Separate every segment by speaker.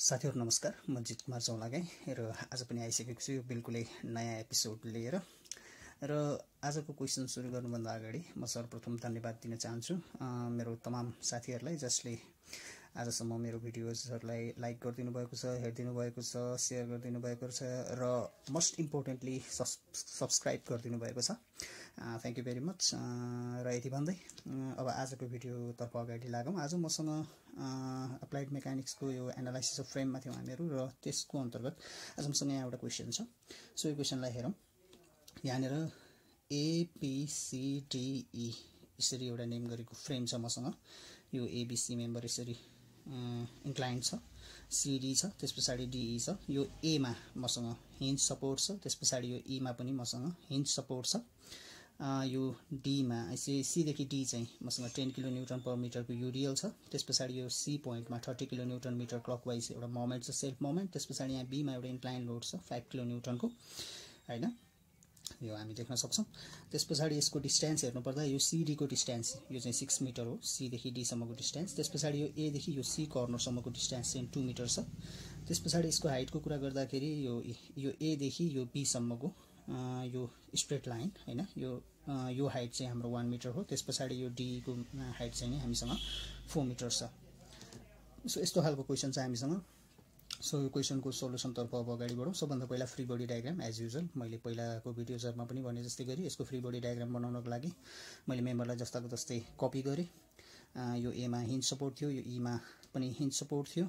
Speaker 1: साथीहरु नमस्कार, म जित कुमार चौलागाई र आज पनि आइसकेको छु यो बिल्कुलै नयाँ एपिसोड लिएर। र आजको क्वेशन सुरु गर्नुभन्दा अगाडि म सर्वप्रथम धन्यवाद दिन चाहन्छु मेरो तमाम साथीहरुलाई जसले आजसम्म मेरो भिडियोजहरुलाई लाइक गरिदिनु भएको छ, हेर्दिनु भएको छ, शेयर गरिदिनु भएको छ र मोस्ट इम्पोर्टेन्टली सब्स्क्राइब गरिदिनु भएको छ। Thank you very much. र यति भन्दै अब आजको भिडियोतर्फ अगाडि लागौं। आज मसँग अप्लाइड मेकानिक्सको यो एनालाइसिस अफ फ्रेममा थियौं हामीहरु र त्यसको अन्तर्गत आज मसँग यहाँ एउटा क्वेशन छ। सो यो क्वेशनलाई हेरौं। यहाँनेर ABCDE यसरी एउटा नेम गरेको फ्रेम छ मसँग। यो ABC मेम्बर यसरी इन्क्लाइन्ड छ, CD छ, त्यसपछि DE छ। यो A मा मसँग हिन्ज सपोर्ट छ, त्यसपछि यो E मा पनि मसँग हिन्ज सपोर्ट छ। यो D मा C देखि D चाहिँ मसँग 10 किलो न्यूटन पर मिटर को यूडियल छ। त्यसपछि यो C पोइन्ट मा 30 किलो न्यूटन मिटर क्लकवाइज एउटा मोमेन्ट छ, सेल्फ मोमेन्ट। त्यसपछि यहाँ B मा एउटा इन्क्लाइन लोड छ 5 किलो न्यूटन को, हैन, यो हामी देख्न सक्छौं। त्यसपछि यसको डिस्टेन्स हेर्नु पर्दा यो CD को डिस्टेन्स यो चाहिँ 6 मिटर हो, C देखि D सम्मको डिस्टेन्स। त्यसपछि यो A देखि यो C कर्नर सम्मको डिस्टेन्स चाहिँ 2 मिटर छ। त्यसपछि यसको हाइटको कुरा गर्दाखेरि यो A देखि यो B सम्मको यो स्ट्रेट लाइन, हैन, यो हाइट चाहिँ हाम्रो 1 मिटर हो। त्यसपछि यो D को हाइट चाहिँ हामीसँग 4 मिटर छ। सो यस्तो खालको क्वेशन छ हामीसँग। सो यो क्वेशनको सोलुसन तर्फ अब अगाडि बढौं। सबभन्दा पहिला free body diagram as usual मैले पहिलाको भिडियोजहरुमा पनि भने जस्तै गरी यसको फ्री बडी डायग्राम बनाउनको लागि मैले मेम्बरलाई जस्ताको जस्तै कपी गरे। यो A मा हिन्ज सपोर्ट थियो, यो E मा पनि हिन्ज सपोर्ट थियो।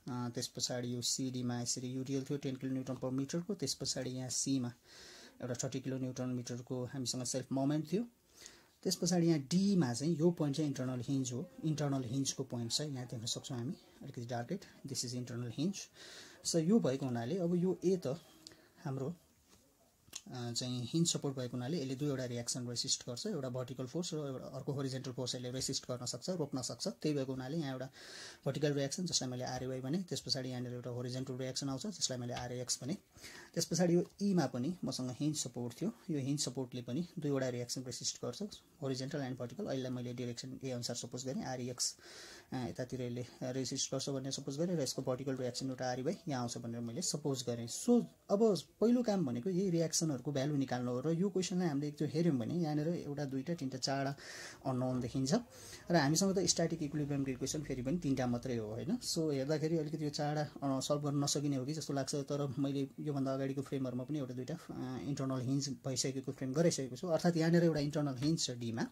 Speaker 1: त्यसपछि यो CD मा यसरी यूडियल थियो 10 किलो न्यूटन पर मिटर को। त्यसपछि यहाँ C मा एउटा 30 किलो न्यूटन मिटर को हामीसँग सेल्फ मोमेन्ट थियो। त्यसपछि यहाँ D मा चाहिँ यो पोइन्ट चाहिँ इन्टरनल हिन्ज हो, इन्टरनल हिन्ज को पोइन्ट छ, यहाँ देख्न सक्छौं हामी अलिकति darked. This is internal hinge. So यो भएको हुनाले अब यो A त हाम्रो चाहिँ हिन्ज सपोर्ट भएको हुनाले यसले दुईवटा रिएक्सन रेसिस्ट गर्छ, एउटा भर्टिकल फोर्स र एउटा अर्को होरिजेन्टल फोर्स यसले रेसिस्ट गर्न सक्छ, रोक्न सक्छ। त्यही भएको हुनाले यहाँ एउटा भर्टिकल रिएक्सन जसलाई मैले RY भने, त्यसपछि यहाँ एउटा होरिजेन्टल रिएक्सन आउँछ जसलाई मैले RX भने। त्यसपछि यो E मा पनि मसँग हिन्ज सपोर्ट थियो। यो हिन्ज सपोर्टले पनि दुईवटा रिएक्सन रेसिस्ट गर्छ, होरिजेन्टल एन्ड भर्टिकल। अहिले मैले डाइरेक्सन A अनुसार सपोज गरे, RX यतातिर यसले रेसिस्ट गर्छ भन्ने सपोज गरे र यसको भर्टिकल रिएक्सन एउटा RY यहाँ आउँछ भनेर मैले सपोज गरे। सो अब पहिलो काम भनेको यही रिएक्सनहरुको भ्यालु निकाल्नु हो। र यो क्वेशनलाई हामीले एकचोटि हेर्यौं भने यहाँनेर एउटा दुईटा तीनटा चारवटा अननोन देखिन्छ र हामीसँग त स्ट्याटिक इक्विलिब्रियमको इक्वेसन फेरि पनि तीनटा मात्रै हो, हैन। सो हेर्दाखेरि अलिकति यो चारवटा सल्भ गर्न नसकिने हो कि जस्तो लाग्छ। तर मैले यो भन्दा अगाडिको फ्रेमहरुमा पनि एउटा दुईटा इन्टरनल हिन्ज भइसकेको फ्रेम गराइसकेको छु। अर्थात यहाँनेर एउटा इन्टरनल हिन्ज छ D मा।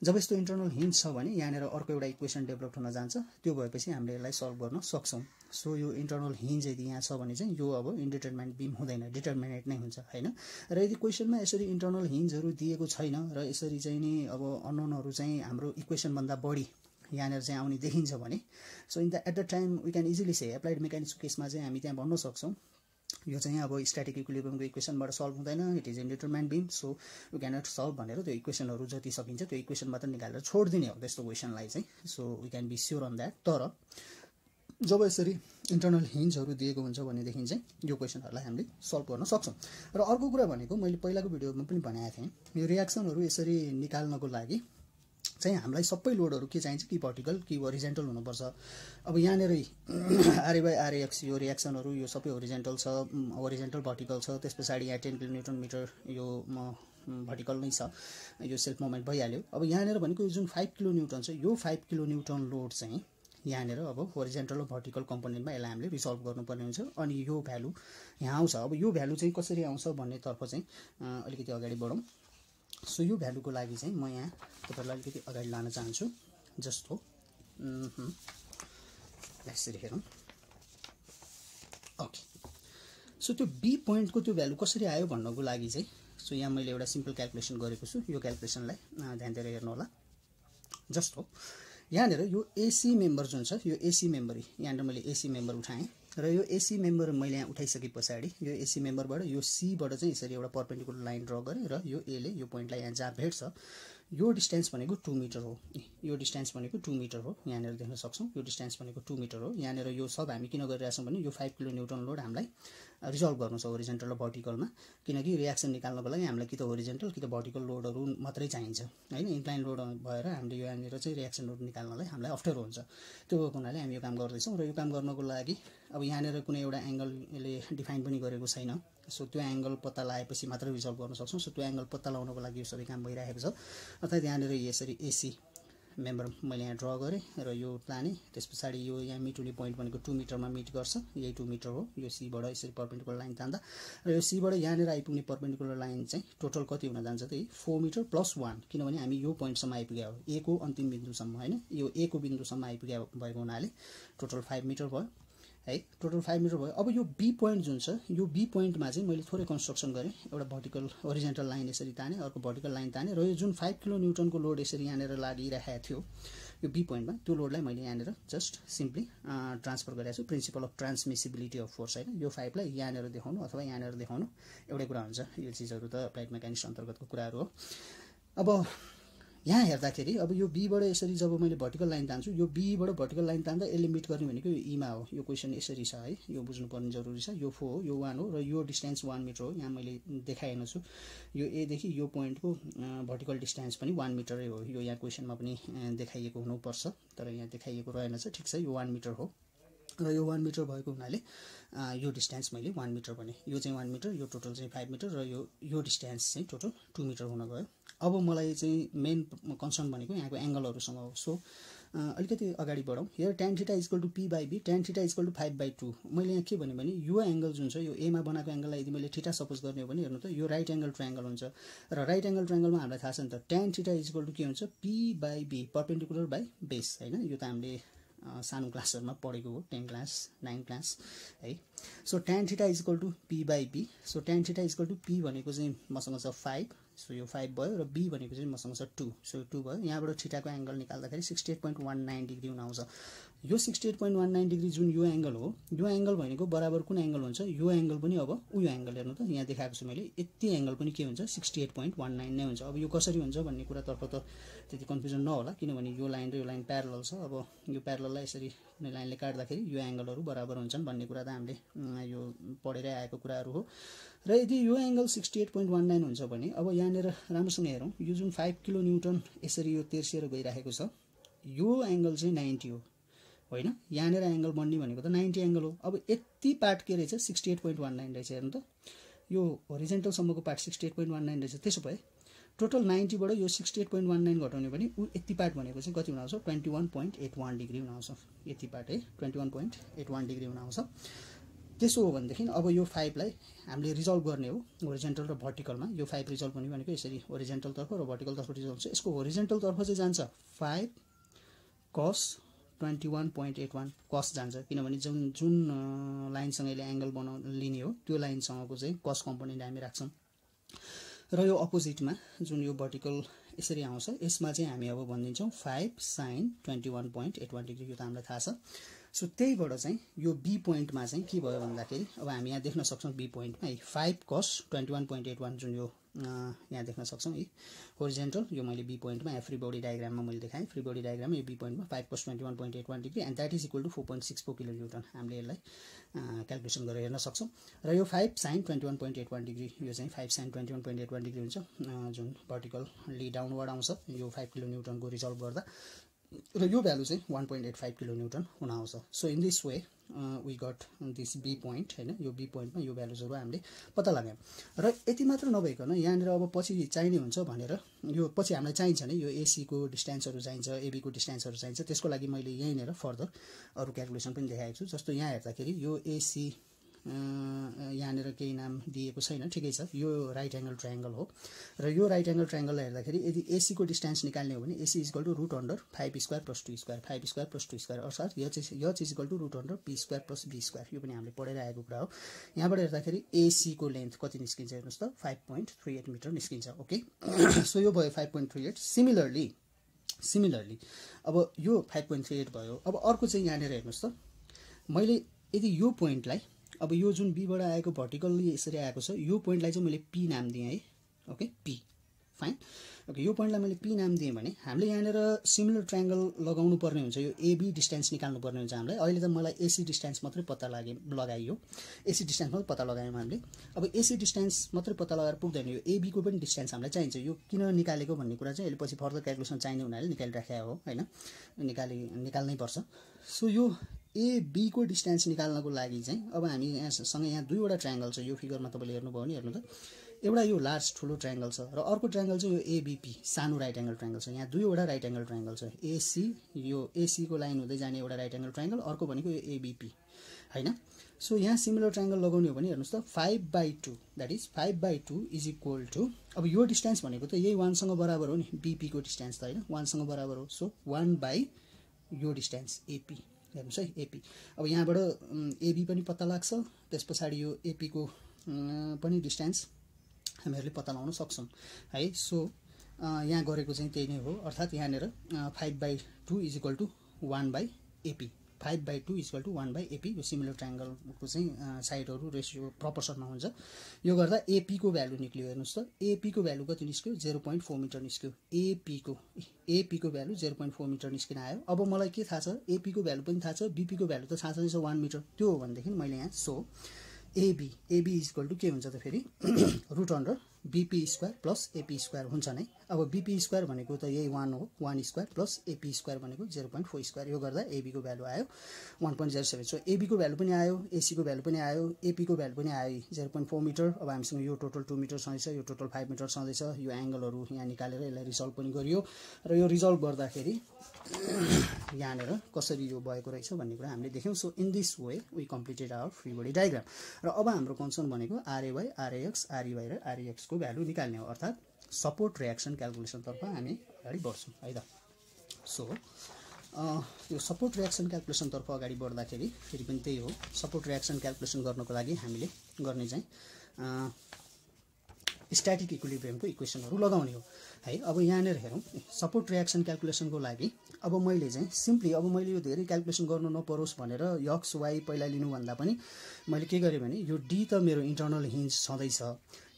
Speaker 1: जब यस्तो इन्टरनल हिन्ज छ भने यहाँनेर अर्को एउटा इक्वेसन डेभलप हुन जान्छ, त्यो भएपछि हामीले यसलाई सल्भ गर्न सक्छौं। सो यो इन्टरनल हिन्ज यदि यहाँ छ भने चाहिँ यो अब इन्डिटरमिनेन्ट बीम हुँदैन, डिटरमिनेट नै हुन्छ, हैन। र यदि क्वेशनमा यसरी इन्टरनल हिन्जहरु दिएको छैन र यसरी चाहिँ नि अब अननोनहरु चाहिँ हाम्रो इक्वेसन भन्दा बढी यहाँनेर चाहिँ आउने देखिन्छ भने, so at the time we can easily से एप्लाइड मेकानिक्सको केसमा चाहिँ हामी त्यहाँ भन्न सक्छौं यो चाहिँ अब स्ट्याटिक इक्विलिब्रियमको इक्वेसनबाट सल्भ हुँदैन, it is indeterminate beam, so we can not solve भनेर त्यो इक्वेसनहरु जति सकिन्छ त्यो इक्वेसन मात्र निकालेर छोड्दिने हो त्यस्तो क्वेशनलाई चाहिँ। So we can be sure on that. तर जब यसरी इन्टरनल हिन्जहरु दिएको हुन्छ भनेदेखि चाहिँ यो क्वेशनहरुलाई हामीले सल्भ गर्न सक्छौं। र अर्को कुरा भनेको मैले पहिलाको भिडियोमा पनि भनेको थिएँ, यो रिएक्सनहरु यसरी निकाल्नको लागि चाहिँ हामीलाई सबै लोडहरु के चाहिन्छ, कि भर्टिकल कि होरिजेन्टल हुनुपर्छ। अब यहाँनेर RY/RX यो रिएक्सनहरु यो सबै होरिजेन्टल छ, होरिजेन्टल भर्टिकल छ। त्यसपछि यहाँ 10 किलो न्यूटन मिटर यो भर्टिकल नै छ, यो सेल्फ मोमेन्ट भइहाल्यो। अब यहाँनेर भनेको जुन 5 किलो न्यूटन छ, यो 5 किलो न्यूटन लोड चाहिँ यहाँनेर अब होरिजेन्टल र भर्टिकल कम्पोनेन्टमा यसलाई हामीले रिसल्भ गर्नुपर्ने हुन्छ अनि यो भ्यालु यहाँ आउँछ। अब यो भ्यालु चाहिँ कसरी आउँछ भन्नेतर्फ चाहिँ अलिकति अगाडि बढौं। सो यो भ्यालुको लागि चाहिँ म यहाँ तपाईहरुलाई अलिकति अगाडि लान चाहन्छु। जस्तो यसरी हेरौं। ओके, सो त्यो B पोइन्टको त्यो भ्यालु कसरी आयो भन्नको लागि चाहिँ सो यहाँ मैले एउटा सिम्पल क्याल्कुलेसन गरेको छु। यो क्याल्कुलेसनलाई ध्यान दिएर हेर्नु होला। जस्तो यहाँनेर यो AC मेम्बर जुन छ, यो AC मेम्बर यहाँनेर मैले AC मेम्बर उठाएँ र यो AC मेम्बर मैले यहाँ उठाइसकेपछि यो AC मेम्बरबाट यो C बाट चाहिँ यसरी एउटा परपेन्डिकुलर लाइन ड्रा गरे र यो A ले यो पोइन्टलाई यहाँ जहाँ भेट्छ यो डिस्टेन्स भनेको 2 मिटर हो। यो डिस्टेन्स भनेको 2 मिटर हो, यहाँनिर देख्न सक्छौं। यो डिस्टेन्स भनेको 2 मिटर हो। यहाँनिर यो सब हामी किन गरिरहेछौं भने यो 5 किलो न्यूटन लोड हामीलाई रिजल्भ गर्नु छ होरिजन्टल र भर्टिकलमा, किनकि रियाक्सन निकाल्नको लागि हामीलाई कि त होरिजन्टल कि त भर्टिकल लोडहरु मात्रै चाहिन्छ हैन। इन्क्लाइन लोड भएर हामीले यो यहाँनिर चाहिँ रियाक्सन लोड निकाल्नलाई हामीलाई अप्ठ्यारो हुन्छ। त्यो भएको हुनाले हामी यो काम गर्दैछौं। र यो काम गर्नको लागि अब यहाँनिर कुनै एउटा एंगलले डिफाइन पनि गरेको छैन। सो त्यो एंगल पत्ता लगाएपछि मात्र रिजल्भ गर्न सक्छौं। सो त्यो एंगल पत्ता लगाउनको लागि यो सबै काम भइरहेको छ। अर्थात् यहाँनिर यसरी एसी मेम्बर मैले यहाँ ड्र गरेँ र यो ताने, त्यसपछि यो यहाँ मिट हुने पोइन्ट भनेको 2 मिटरमा मिट गर्छ। यही 2 मिटर हो। यो सी बाट यसरी परपेन्डिकुलर लाइन तान्दा र यो सी बाट यहाँनिर आइपुग्ने परपेन्डिकुलर लाइन चाहिँ टोटल कति हुन जान्छ त 4 मिटर + 1, किनभने हामी यो पोइन्टसम्म आइपुग्या हो, ए को अन्तिम बिन्दुसम्म हैन। यो ए को बिन्दुसम्म आइपुग्या भएको हुनाले टोटल 5 मिटर भयो है। टोटल 5 मिटर भयो। अब यो बी पोइन्ट जुन छ, यो बी पोइन्टमा चाहिँ मैले थोरै कन्स्ट्रक्सन गरेँ। एउटा भर्टिकल होरिजन्टल लाइन यसरी ताने, अर्को भर्टिकल लाइन ताने, र यो जुन 5 किलो न्यूटनको लोड यसरी यहाँनिर लागिरहेको थियो यो बी पोइन्टमा, त्यो लोडलाई मैले यहाँनिर जस्ट सिम्पली ट्रान्सफर गरेको छु। प्रिन्सिपल अफ ट्रान्समिसिबिलिटी अफ फोर्स हैन। यो 5 लाई यहाँनिर देखाउनु अथवा यहाँनिर देखाउनु एउटै कुरा हुन्छ। यो चीजहरु त अप्लाइड मेकानिक्स अन्तर्गतको कुराहरु हो। अब यहाँ हेर्दाखेरि अब यो बी बाट यसरी जब मैले भर्टिकल लाइन तान्छु, यो बी बाट भर्टिकल लाइन तान्दा यसले मिट गर्ने भनेको यो ई मा हो। यो क्वेशन यसरी छ है, यो बुझ्नु पर्ने जरुरी छ। यो 4 हो, यो 1 हो, र यो डिस्टेन्स 1 मिटर हो। यहाँ मैले देखाएन छु। यो ए देखि यो पोइन्टको भर्टिकल डिस्टेन्स पनि 1 मिटरै हो। यो यहाँ क्वेशनमा पनि देखाइएको हुनु पर्छ, तर यहाँ देखाइएको रहेनछ। ठीक छ, यो 1 मिटर हो र यो 1 मिटर भएको हुनाले यो डिस्टेन्स मैले 1 मिटर भने, यो चाहिँ 1 मिटर, यो टोटल चाहिँ 5 मिटर, र यो डिस्टेन्स चाहिँ टोटल 2 मिटर हुन गयो। अब मलाई चाहिँ मेन कन्सर्न भनेको यहाँको एंगलहरुसँग हो। सो अलिकति अगाडि बढौं। Here tan theta = p/b, tan theta = 5/2। मैले यहाँ के भने यो एंगल जुन छ, यो ए मा बनाएको एंगललाई यदि मैले थीटा सपोज गर्ने हो भने हेर्नु त यो राइट एंगल ट्रायंगल हुन्छ, र राइट एंगल ट्रायंगलमा हामीलाई थाहा छ नि त tan थीटा = के हुन्छ, p/b, परपेन्डिकुलर बाइ बेस हैन। यो त हामीले सानो क्लासहरुमा पढेको हो, 10 क्लास 9 क्लास है। So tan theta = p/b। So tan theta = p भनेको चाहिँ मसँग छ 5, सो यो 5 भयो, र b भनेको चाहिँ मसँग छ 2, सो यो 2 भयो। यहाँबाट थीटाको एंगल निकाल्दाखेरि 68.19 डिग्री हुन आउँछ। यो 68.19 डिग्री जुन यो एंगल हो, यो एंगल भनेको बराबर कुन एंगल हुन्छ, यो एंगल पनि अब उयो एंगल हेर्नु त यहाँ देखाएको छु मैले, यति एंगल पनि के हुन्छ 68.19 नै हुन्छ। अब यो कसरी हुन्छ भन्ने कुरा तर्फ त त्यति कन्फ्युजन नहोला, किनभने यो लाइन र यो लाइन प्यारलल छ। अब यो प्यारलललाई यसरी कुनै लाइनले काट्दाखेरि यो एंगलहरु बराबर हुन्छन् भन्ने कुरा त हामीले यो पढेरै आएको कुराहरु हो। र यदि यो एंगल 68.19 हुन्छ भने अब यहाँनिर राम्रोसँग हेरौं, यो जुन 5 किलो न्यूटन यसरी यो तेर्सिएर गइराखेको छ, यो एंगल चाहिँ 90 हो हैन। यहाँनिर एंगल बन्ने भनेको त 90 एंगल हो। अब यति पार्ट के रहेछ 68.19 रहेछ। हेर्नु त यो होरिजन्टल सम्मको पार्ट 68.19 रहेछ। त्यसो भए टोटल 90 बाट यो 68.19 घटाउने भने यति पार्ट भनेको चाहिँ कति हुन आउँछ, 21.81 डिग्री हुन आउँछ। यति पार्ट है 21.81 डिग्री हुन आउँछ। त्यसो हो भनेदेखि अब यो 5 लाई हामीले रिजल्भ गर्ने हो होरिजन्टल र भर्टिकलमा। यो 5 रिजल्भ हुने भनेको यसरी होरिजन्टल तर्फ र भर्टिकल तर्फ रिजल्भ छ। यसको होरिजन्टल तर्फ चाहिँ जान्छ 5 cos 21.81 cos जान्छ, किनभने जुन लाइनसँग यसले एंगल लिने हो त्यो लाइनसँगको चाहिँ cos कम्पोनेन्ट हामी राख्छौं। र यो अपोजिटमा जुन यो भर्टिकल यसरी आउँछ, यसमा चाहिँ हामी अब भनिदिन्छौं 5 sin 21.81 डिग्री। यो त हामीलाई थाहा छ। सो त्यहीबाट चाहिँ यो बी पोइन्टमा चाहिँ के भयो भन्दाखेरि अब हामी यहाँ देख्न सक्छौं बी पोइन्टमा 5 cos 21.81 जुन यो यहाँ देख्न सक्छौं है होरिजन्टल। यो मैले बी पोइन्टमा यहाँ फ्री बडी डायग्राममा मैले देखाएँ। फ्री बडी डायग्राममा यो बी पोइन्टमा 5 cos 21.81 degree and that is equal to 4.64 kilonewton हामीले यसलाई क्याल्कुलेसन गरेर हेर्न सक्छौं। र यो 5 sin 21.81 डिग्री, यो चाहिँ 5 sin 21.81 डिग्री हुन्छ जुन भर्टिकली डाउनवर्ड आउँछ यो 5 किलो न्यूटनको रिजल्भ गर्दा, र यो भ्यालु चाहिँ 1.85 किलो न्यूटन हुन आउँछ। So in this way we got this B point हैन। यो बी पोइन्टमा यो भ्यालुजहरु हामीले पत्ता लगायौं। र यति मात्र नभइकन यहाँनिर अब पछि चाहिने हुन्छ भनेर यो पछि हामीलाई चाहिन्छ नि यो एसी को डिस्टेन्सहरु चाहिन्छ, एबी को डिस्टेन्सहरु चाहिन्छ। त्यसको लागि मैले यहीँनेर फर्दर अरु क्याल्कुलेसन पनि देखाएको छु। जस्तो यहाँ हेर्दाखेरि यो एसी यहाँनिर केही नाम दिएको छैन, ठिकै छ। यो राइट एंगल ट्रायंगल हो, र यो राइट एंगल ट्रायंगललाई हेर्दाखेरि यदि एसी को डिस्टेन्स निकाल्ने हो भने एसी = √5² + 2² 5² + 2² अर्थात् h = √p² + b²। यो पनि हामीले पढेर आएको कुरा हो। यहाँबाट हेर्दाखेरि एसी को लेन्थ कति निस्किन्छ हेर्नुस् त 5.38 मिटर निस्किन्छ। ओके सो यो भयो 5.38। सिमिलरली अब यो 5.38 भयो। अब अर्को चाहिँ यहाँनिर हेर्नुस् त, मैले यदि यो पोइन्टलाई अब यो जुन बी बाट आएको भर्टिकली यसरी आएको छ, यो पोइन्टलाई चाहिँ मैले पी नाम दिएँ है। Okay P fine. ओके, यो पोइन्टलाई मैले पी नाम दिएँ भने हामीले यहाँनिर सिमिलर ट्रायंगल लगाउनु पर्ने हुन्छ, यो एबी डिस्टेन्स निकाल्नु पर्ने हुन्छ हामीलाई। अहिले त मलाई एसी डिस्टेन्स मात्रै पत्ता लगाइयो, एसी डिस्टेन्स मात्रै पत्ता लगायौँ हामीले। अब एसी डिस्टेन्स मात्रै पत्ता लगाएर पुग्दैन, यो एबीको पनि डिस्टेन्स हामीलाई चाहिन्छ। यो किन निकालेको भन्ने कुरा चाहिँ अहिले पछि फर्दर क्यालकुलेसन चाहिने हुनाले निकालिराखेको हो हैन, निकाल्नै पर्छ। सो यो एबीको डिस्टेन्स निकाल्नको लागि चाहिँ अब हामी यहाँ दुईवटा ट्रायंगल छ, यो फिगरमा तपाईँले हेर्नुभयो भने हेर्नु त, एउटा यो लार्ज ठुलो ट्रायंगल छ र अर्को ट्रायंगल चाहिँ यो एबीपी सानो राइट एंगल ट्रायंगल छ। यहाँ दुईवटा राइट एंगल ट्रायंगल छ, एसी यो एसी को लाइन हुँदै जाने एउटा राइट एंगल ट्रायंगल, अर्को भनेको यो एबीपी हैन। सो यहाँ सिमिलर ट्रायंगल लगाउने हो भने हेर्नुस् त 5/2 that is 5/2 is equal to, अब यो डिस्टेन्स भनेको त यही 1 सँग बराबर हो नि, बीपी को डिस्टेन्स त हैन 1 सँग बराबर हो। सो 1/ यो डिस्टेन्स एपी, हेर्नुस् है एपी। अब यहाँबाट एबी पनि पत्ता लाग्छ, त्यसपछि यो एपी को पनि डिस्टेन्स हामीहरूले पत्ता लगाउन सक्छौं है। सो यहाँ गरेको चाहिँ त्यही नै हो, अर्थात् यहाँनिर 5/2 is equal to 1/AP, 5/2 is equal to 1/AP। यो सिमिलर ट्रायंगलको चाहिँ साइडहरू रेसियो प्रपोर्सनमा हुन्छ। यो गर्दा एपी को भ्यालु निक्लियो, हेर्नुस् त एपी को भ्यालु कति निस्क्यो, 0.4 मिटर निस्क्यो। एपी को भ्यालु 0.4 मिटर निस्किन आयो। अब मलाई के थाहा छ, एपी को भ्यालु पनि थाहा छ, बीपी को भ्यालु त थाहा छ 1 मिटर, त्यो हो भनेदेखि मैले यहाँ so AB is equal to के हुन्छ त फेरि root under BP square plus AP square हुन्छ नै। अब बीपी स्क्वायर भनेको त यही 1 हो, 1 स्क्वायर प्लस एपी स्क्वायर भनेको 0.4 स्क्वायर। यो गर्दा एबी को भ्यालु आयो 1.07। सो एबी को भ्यालु पनि आयो, एसी को भ्यालु पनि आयो, एपी को भ्यालु पनि आयो 0.4 मिटर। अब हामीसँग यो टोटल 2 मिटर छँदैछ, यो टोटल 5 मिटर छँदैछ। यो एंगलहरु यहाँ निकालेर यसलाई रिजल्भ पनि गरियो र यो रिजल्भ गर्दाखेरि यहाँनिर कसरी यो भएको रहेछ भन्ने कुरा हामीले देख्यौं। So in this way we completed our free body diagram. र अब हाम्रो कन्सर्न भनेको आरएवाई, आरएक्स, आरइवाई र आरइएक्स को भ्यालु निकाल्ने हो, अर्थात् सपोर्ट रिएक्सन क्याल्कुलेसन तर्फ हामी अगाडि बढ्छौं है त। सो यो सपोर्ट रिएक्सन क्याल्कुलेसन तर्फ अगाडि बढ्दाखेरि फेरि पनि त्यही हो, सपोर्ट रिएक्सन क्याल्कुलेसन गर्नको लागि हामीले गर्ने चाहिँ स्ट्याटिक इक्विलिब्रियमको इक्वेसनहरु लगाउने हो है। अब यहाँनिर हेरौं, सपोर्ट रिएक्सन क्याल्कुलेसनको लागि अब मैले चाहिँ सिम्पली अब मैले यो धेरै क्याल्कुलेसन गर्नु नपरोस् भनेर एक्स वाई पहिला लिनु भन्दा पनि मैले के गरे भने यो डी त मेरो इन्टरनल हिन्ज छँदैछ।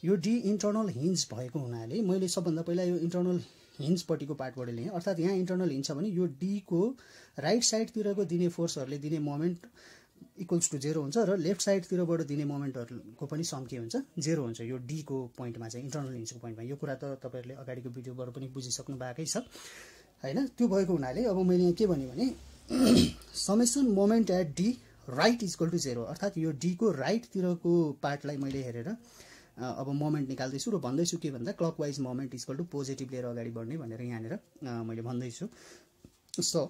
Speaker 1: यो डी इन्टरनल हिन्ज भएको हुनाले मैले सबभन्दा पहिला यो इन्टरनल हिन्ज पट्टिको पार्टबाट लिएँ, अर्थात् यहाँ इन्टरनल हिन्ज छ भने यो डी को राइट साइडतिरको दिने फोर्सहरुले दिने मोमेन्ट इक्वल्स टू 0 हुन्छ र लेफ्ट साइडतिरबाट दिने मोमेन्टहरुको पनि सम के हुन्छ 0 हुन्छ। यो डी को पोइन्टमा चाहिँ इन्टरनल हिन्जको पोइन्टमा यो कुरा त तपाईहरुले अगाडिको भिडियोबाट पनि बुझिसक्नु भएकै छ हैन। त्यो भएको हुनाले अब मैले यहाँ के भने summation moment at D right is equal to 0, अर्थात् यो डी को राइट तिरको पार्टलाई मैले हेरेर अब मोमेन्ट निकाल्दैछु र भन्दैछु के भन्दा clockwise moment is equal to positive लिएर अगाडि बढ्ने भनेर यहाँनिर मैले भन्दैछु। सो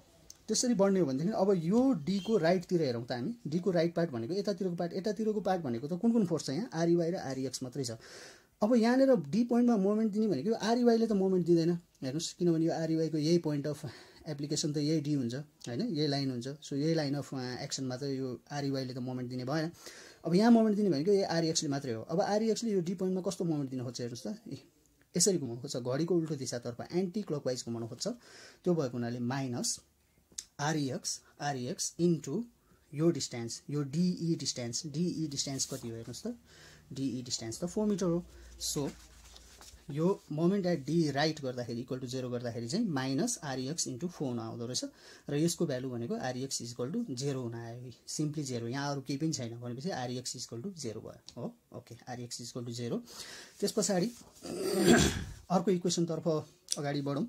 Speaker 1: त्यसरी बढ्ने हो भनेदेखि अब यो डी को राइट तिर हेरौं त हामी, डी को राइट पार्ट भनेको यतातिरको पार्ट भनेको त कुन फोर्स छ यहाँ आरइवाई र आरइएक्स मात्रै छ। अब यहाँनिर डी पोइन्टमा मोमेन्ट दिने भनेको आरइवाईले त मोमेन्ट दिँदैन, हेर्नुस्, किनभने यो आरइवाई को यही पोइन्ट अफ एप्लिकेसन त यही डी हुन्छ हैन, यही लाइन हुन्छ। सो यही लाइन अफ एक्सनमा त यो आरइवाईले त मोमेन्ट दिने भएन। अब यहाँ मोमेन्ट दिने भनेको यही आरइएक्सले मात्रै हो। अब आरइएक्सले यो डी पोइन्टमा कस्तो मोमेन्ट दिन खोज्छ हेर्नुस् त, यसरी घुमाउन खोज्छ, घडीको उल्टो दिशातर्फ एन्टी क्लकवाइज घुमाउन खोज्छ। त्यो भएको हुनाले माइनस आरइएक्स इन्टु यो डिस्टेन्स, यो डिई डिस्टेन्स कति हो हेर्नुस् त, डिई डिस्टेन्स त 4 मिटर हो। सो यो मोमेन्ट एट डी राइट गर्दाखेरि इक्वल टू 0 गर्दाखेरि चाहिँ माइनस आरइएक्स इन्टु 4 हुन आउँदो रहेछ र यसको भ्यालु भनेको आरइएक्स इज इक्वल टू 0 हुन आयो, सिम्पली 0, यहाँ अरु केही पनि छैन भनेपछि आरइएक्स इज इक्वल टू 0 भयो हो। Okay, REX is equal to 0। त्यसपछि अर्को इक्वेसन तर्फ अगाडि बढौं।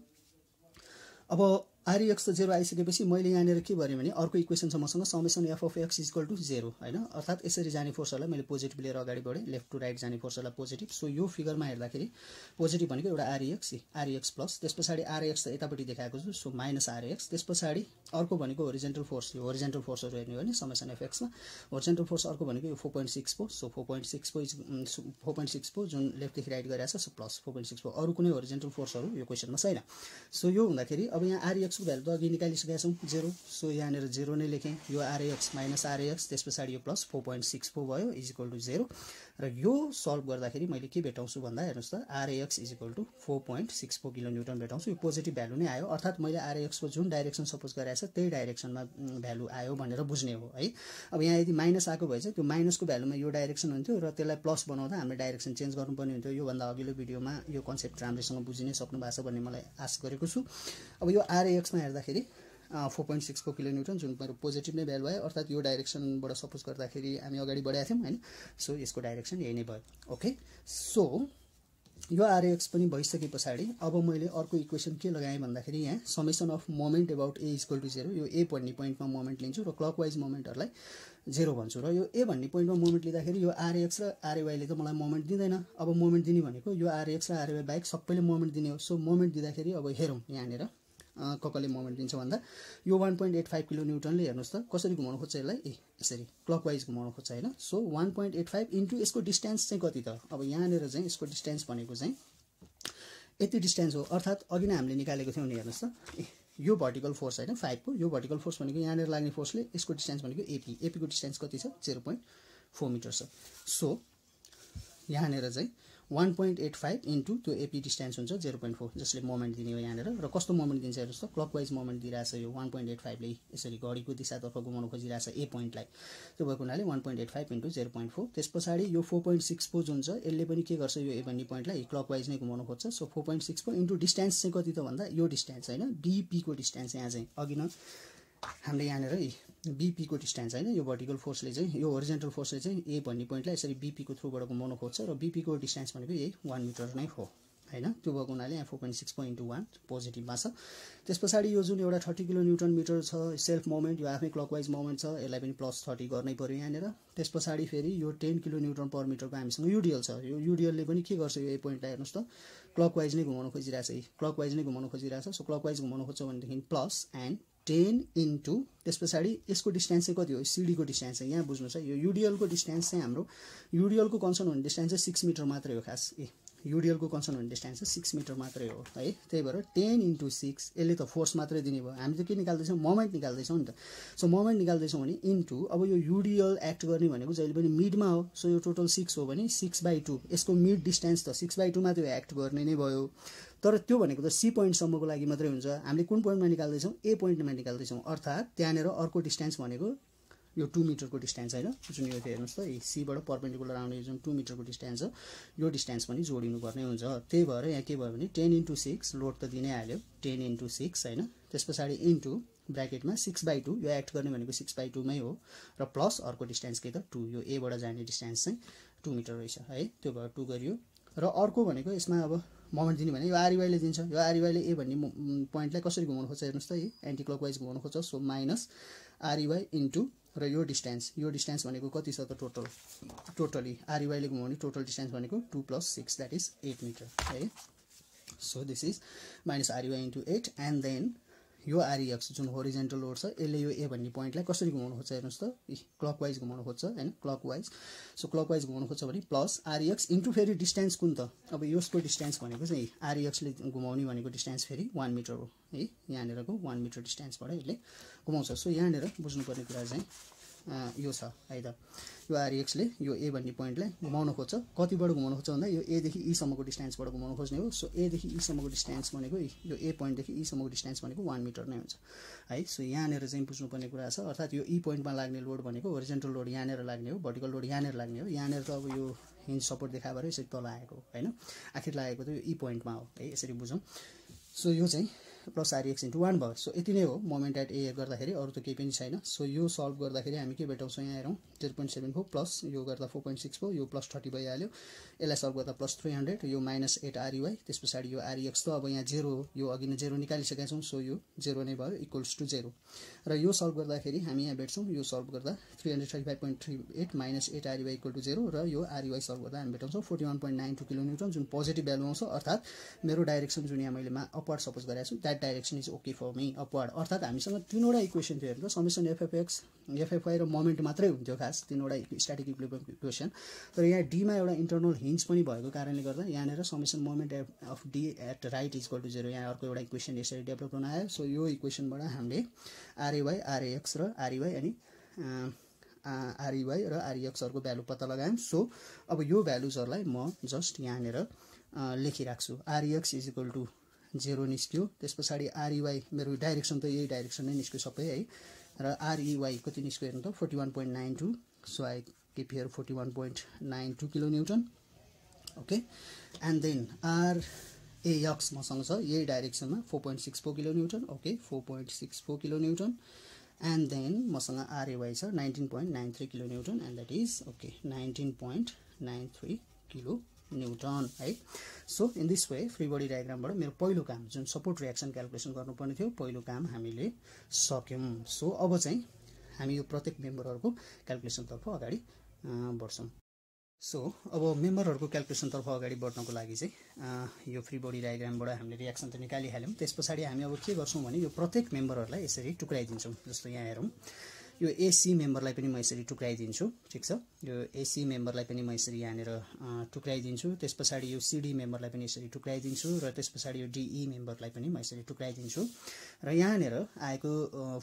Speaker 1: अब आरइएक्स त 0 आइसकेपछि मैले यहाँनिर के भने अर्को इक्वेसन छ मसँग, summation F of X is equal to 0 हैन, अर्थात् यसरी जाने फोर्सहरुलाई मैले पोजिटिभ लिएर अगाडि बढे, लेफ्ट टु राइट जाने फोर्सहरुलाई पोजिटिभ। सो यो फिगरमा हेर्दाखेरि पोजिटिभ भनेको एउटा आरइएक्स प्लस, त्यसपछि आरइएक्स त यतापट्टि देखाएको छु, सो माइनस आरइएक्स। त्यसपछि अर्को भनेको होरिजेन्टल फोर्स, यो होरिजेन्टल फोर्सहरु हेर्ने हो भने समेसन एफ एक्स मा होरिजेन्टल फोर्स अर्को भनेको यो 4.64, सो 4.64 जुन लेफ्टदेखि राइट गइरहेछ, सो प्लस 4.64। अरु कुनै होरिजेन्टल फोर्सहरु यो क्वेशनमा छैन। सो यो हुँदाखेरि अब यहाँ आरइएक्स को भ्यालु त अघि निकालिसकेका छौं 0, सो यहाँनिर 0 नै लेखेँ, यो आरइएक्स माइनस आरइएक्स, त्यसपछि यो प्लस 4.64 भयो इज इक्वल टू 0 र यो सल्भ गर्दाखेरि मैले के भेटाउँछु भन्दा हेर्नुस् त RX is equal to 4.64 kilonewton भेटाउँछु। यो पोजिटिभ भ्यालु नै आयो, अर्थात् मैले आरएक्सको जुन डाइरेक्सन सपोज गरेको छ त्यही डाइरेक्सनमा भ्यालु आयो भनेर बुझ्ने हो है। अब यहाँ यदि माइनस आएको भए चाहिँ त्यो माइनसको भ्यालुमा यो डाइरेक्सन हुन्थ्यो र त्यसलाई प्लस बनाउँदा हामीले डाइरेक्सन चेन्ज गर्नुपर्ने हुन्थ्यो। योभन्दा अघिल्लो भिडियोमा यो कन्सेप्ट राम्रैसँग बुझिनै सक्नु भएको छ भन्ने मलाई आशा गरेको छु। अब यो आरएक्समा हेर्दाखेरि 4.64 किलोन्युटन जुन मेरो पोजिटिभ नै भ्यालु आयो, अर्थात् यो डाइरेक्सनबाट सपोज गर्दाखेरि हामी अगाडि बढेका थियौँ हैन। सो यसको डाइरेक्सन यही नै भयो। ओके, सो यो आरएक्स पनि भइसके पछाडि अब मैले अर्को इक्वेसन के लगाएँ भन्दाखेरि यहाँ summation of moment about A equal to 0, यो ए भन्ने पोइन्टमा मोमेन्ट लिन्छु र क्लकवाइज मोमेन्टहरूलाई 0 भन्छु र यो ए भन्ने पोइन्टमा मोमेन्ट लिँदाखेरि यो आरएक्स र आरएवाईले त मलाई मोमेन्ट दिँदैन। अब मोमेन्ट दिने भनेको यो आरएक्स र आरएवाई बाहेक सबैले मोमेन्ट दिने हो। सो मोमेन्ट दिँदाखेरि अब हेरौँ यहाँनिर कसले मोमेन्ट दिन्छ भन्दा यो 1.85 किलोन्युटनले हेर्नुहोस् त कसरी घुमाउनु खोज्छ यसलाई, यसरी क्लकवाइज घुमाउनु खोज्छ हैन। सो 1.85 इन्टु यसको डिस्टेन्स चाहिँ कति त, अब यहाँनिर चाहिँ यसको डिस्टेन्स भनेको चाहिँ यति डिस्टेन्स हो, अर्थात् अघि नै हामीले निकालेको थियौँ नि हेर्नुहोस् त यो भर्टिकल फोर्स हैन 5 को, यो भर्टिकल फोर्स भनेको यहाँनिर लाग्ने फोर्सले यसको डिस्टेन्स भनेको एपी को डिस्टेन्स कति छ 0.4 मिटर छ। सो यहाँनिर चाहिँ 1.85 इन्टु त्यो एपी डिस्टेन्स हुन्छ 0.4 जसले मोमेन्ट दिने हो यहाँनिर। र कस्तो मोमेन्ट दिन्छ हेर्नुहोस् त, क्लकवाइज मोमेन्ट दिइरहेछ यो 1.85 ले यसरी घडीको दिशातर्फ घुमाउन खोजिरहेछ ए पोइन्टलाई। त्यो भएको हुनाले 1.85 इन्टु 0.4। त्यस पछाडि यो 4.64 जुन छ यसले पनि के गर्छ यो ए भन्ने पोइन्टलाई क्लकवाइज नै घुमाउन खोज्छ। सो 4.64 इन्टु डिस्टेन्स चाहिँ कति त भन्दा यो डिस्टेन्स हैन बीपी को डिस्टेन्स यहाँ चाहिँ अघि न हामीले यहाँनिर बीपी को डिस्टेन्स हैन यो भर्टिकल फोर्सले चाहिँ यो होरिजेन्टल फोर्सले चाहिँ ए भन्ने पोइन्टलाई यसरी बीपी को थ्रुबाट घुमाउन खोज्छ र बीपी को डिस्टेन्स भनेको यही 1 मिटर नै हो हैन। त्यो भएको हुनाले यहाँ 4.64 इन्टु 1 पोजिटिभमा छ। त्यस पछाडि यो जुन एउटा 30 किलोन्युटन मिटर छ सेल्फ मोमेन्ट, यो आफ्नै क्लकवाइज मोमेन्ट छ, यसलाई पनि प्लस 30 गर्नै पर्यो यहाँनिर। त्यस पछाडि फेरि यो 10 किलोन्युटन पर मिटरको हामीसँग युडिएल छ। यो युडिएलले पनि के गर्छ यो ए पोइन्टलाई हेर्नुहोस् त क्लकवाइज नै घुमाउन खोजिरहेछ, क्लकवाइज नै घुमाउन खोजिरहेछ। सो क्लकवाइज घुमाउन खोज्छ भनेदेखि प्लस एन्ड 10 इन्टु त्यस पछाडि यसको डिस्टेन्स चाहिँ कति हो सिडीको डिस्टेन्स चाहिँ यहाँ बुझ्नु छ। यो युडिएलको डिस्टेन्स चाहिँ हाम्रो युडिएलको कन्सर्न हुने डिस्टेन्स चाहिँ 6 मिटर मात्रै हो खास। युडिएलको कन्सर्न हुने डिस्टेन्स चाहिँ 6 मिटर मात्रै हो है। त्यही भएर 10 इन्टु 6 यसले त फोर्स मात्रै दिने भयो, हामी त के निकाल्दैछौँ मोमेन्ट निकाल्दैछौँ नि त। सो मोमेन्ट निकाल्दैछौँ भने इन्टु अब यो युडिएल एक्ट गर्ने भनेको जहिले पनि मिडमा हो। सो यो टोटल 6 हो भने 6/2 यसको मिड डिस्टेन्स त 6/2 मा त्यो एक्ट गर्ने नै भयो। तर त्यो भनेको त सी पोइन्टसम्मको लागि मात्रै हुन्छ। हामीले कुन पोइन्टमा निकाल्दैछौँ ए पोइन्टमा निकाल्दैछौँ, अर्थात् त्यहाँनिर अर्को डिस्टेन्स भनेको यो 2 मिटरको डिस्टेन्स हैन जुन यो हेर्नुहोस् त सीबाट परपेन्डिकुलर आउने जुन 2 मिटरको डिस्टेन्स छ यो डिस्टेन्स पनि जोडिनु पर्ने हुन्छ। त्यही भएर यहाँ के भयो भने 10 इन्टु 6 लोड त दिनै हाल्यो 10 इन्टु 6 हैन। त्यस पछाडि इन्टु ब्राकेटमा 6/2 यो एक्ट गर्ने भनेको 6/2 मै हो र प्लस अर्को डिस्टेन्स के त 2 यो ए बाट जाने डिस्टेन्स चाहिँ 2 मिटर रहेछ है। त्यो भएर 2 गरियो र अर्को भनेको यसमा अब मोमेन्ट दिने भने यो आरइवाईले दिन्छ। यो आरइवाईले ए भन्ने पोइन्टलाई कसरी घुमाउनु खोज्छ हेर्नुहोस् त एन्टी क्लकवाइज घुमाउनु खोज्छ। सो माइनस आरइवाई इन्टु र यो डिस्टेन्स भनेको कति छ त टोटली आरइवाईले घुमाउने टोटल डिस्टेन्स भनेको 2 + 6 द्याट इज 8 मिटर है। So this is minus REY into 8 and then यो आरइएक्स जुन होरिजेन्टल लोड छ यसले यो ए भन्ने पोइन्टलाई कसरी घुमाउनु खोज्छ हेर्नुहोस् त क्लकवाइज घुमाउनु खोज्छ हैन क्लकवाइज। सो क्लकवाइज घुमाउनु खोज्छ भने प्लस आरइएक्स इन्टु फेरि डिस्टेन्स कुन त अब यसको डिस्टेन्स भनेको चाहिँ आरइएक्सले घुमाउने भनेको डिस्टेन्स फेरि 1 मिटर हो है। यहाँनिरको 1 मिटर डिस्टेन्सबाट यसले घुमाउँछ। सो यहाँनिर बुझ्नुपर्ने कुरा चाहिँ यो छ है त यो आरइएक्सले यो ए भन्ने पोइन्टलाई घुमाउन खोज्छ। कतिबाट घुमाउन खोज्छ भन्दा यो ए देखि ई सम्मको डिस्टेन्सबाट घुमाउन खोज्ने हो। सो ए देखि ई सम्मको डिस्टेन्स भनेको यो ए पोइन्टदेखि ई सम्मको डिस्टेन्स भनेको 1 मिटर नै हुन्छ है। सो यहाँनिर चाहिँ बुझ्नुपर्ने कुरा छ, अर्थात् यो ई पोइन्टमा लाग्ने लोड भनेको होरिजेन्टल लोड यहाँनिर लाग्ने हो, भर्टिकल लोड यहाँनिर लाग्ने हो। यहाँनिर त अब यो हिन्ज सपोर्ट देखाए भएर यसरी तल आएको हैन, आखिर लागेको त यो ई पोइन्टमा हो है, यसरी बुझौँ। सो यो चाहिँ प्लस आरइएक्स इन्टु 1 भयो। सो यति नै हो मोमेन्ट एट ए गर्दाखेरि, अरू त केही पनि छैन। सो यो सल्भ गर्दाखेरि हामी के भेटाउँछौँ यहाँ हेरौँ 0.74 प्लस यो गर्दा 4.64 यो प्लस 30 भइहाल्यो। यसलाई सल्भ गर्दा प्लस 300 यो माइनस 8 आरइवाई। त्यस पछाडि यो आरइएक्स त अब यहाँ 0 हो, यो अघि नै 0 निकालिसकेका छौँ। सो यो 0 नै भयो इक्वल्स टु 0 र यो सल्भ गर्दाखेरि हामी यहाँ भेट्छौँ यो सल्भ गर्दा 335.38 माइनस 8 आरइवाई इक्वल टु 0 र यो आरइवाई सल्भ गर्दा हामी भेटाउँछौँ 41.92 किलोन्युटन जुन पोजिटिभ भ्यालु आउँछ। अर्थात् मेरो डाइरेक्सन जुन यहाँ मैले अपवार्ड सपोज गरेको छु that direction is okay for me upward. अर्थात् हामीसँग तीनवटा इक्वेसन थियो हेर्नु समेसन एफएफएक्स एफएफवाई र मोमेन्ट मात्रै हुन्थ्यो खास तीनवटा स्ट्याटिक इक्विलिब्रियम इक्वेसन। तर यहाँ डीमा एउटा इन्टरनल हिन्ज पनि भएको कारणले गर्दा यहाँनिर summation moment of D at right is equal to 0 यहाँ अर्को एउटा इक्वेसन यसरी डेभलप हुन आयो। सो यो इक्वेसनबाट हामीले आरएवाई आरएएक्स र आरइवाई अनि आरइवाई र आरइएक्सहरूको भ्यालु पत्ता लगायौँ। सो अब यो भ्यालुजहरूलाई म जस्ट यहाँनिर लेखिराख्छु। आरइएक्स इज इक्वल टु 0 निस्क्यो, त्यस पछाडि आरइवाई मेरो डाइरेक्सन त यही डाइरेक्सन नै निस्क्यो सबै है, र आरइवाई कति निस्क्यो हेर्नु त 41.92, so I keep here 41.92 kilo newton. Okay, and then RAX मसँग छ यही डाइरेक्सनमा 4.64 kilo newton. Okay, 4.64 kilo newton, and then मसँग आरएवाई छ 19.93 kilo newton, and that is okay 19.93 kilo newton है। So in this way free body डायग्रामबाट मेरो पहिलो काम जुन सपोर्ट रियाक्सन क्यालकुलेसन गर्नुपर्ने थियो पहिलो काम हामीले सक्यौँ। सो अब चाहिँ हामी यो प्रत्येक मेम्बरहरूको क्यालकुलेसनतर्फ अगाडि बढ्छौँ। सो अब मेम्बरहरूको क्यालकुलेसनतर्फ अगाडि बढ्नको लागि चाहिँ यो फ्री बडी डायग्रामबाट हामीले रियाक्सन त निकालिहाल्यौँ। त्यस पछाडि हामी अब के गर्छौँ भने यो प्रत्येक मेम्बरहरूलाई यसरी टुक्राइदिन्छौँ। जस्तो यहाँ हेरौँ, यो एसी मेम्बरलाई पनि म यसरी टुक्राइदिन्छु, ठिक छ। यो एसी मेम्बरलाई पनि म यसरी यहाँनिर टुक्राइदिन्छु। त्यस पछाडि यो सिडी मेम्बरलाई पनि यसरी टुक्राइदिन्छु, र त्यस पछाडि यो डिई मेम्बरलाई पनि म यसरी टुक्राइदिन्छु। र यहाँनिर आएको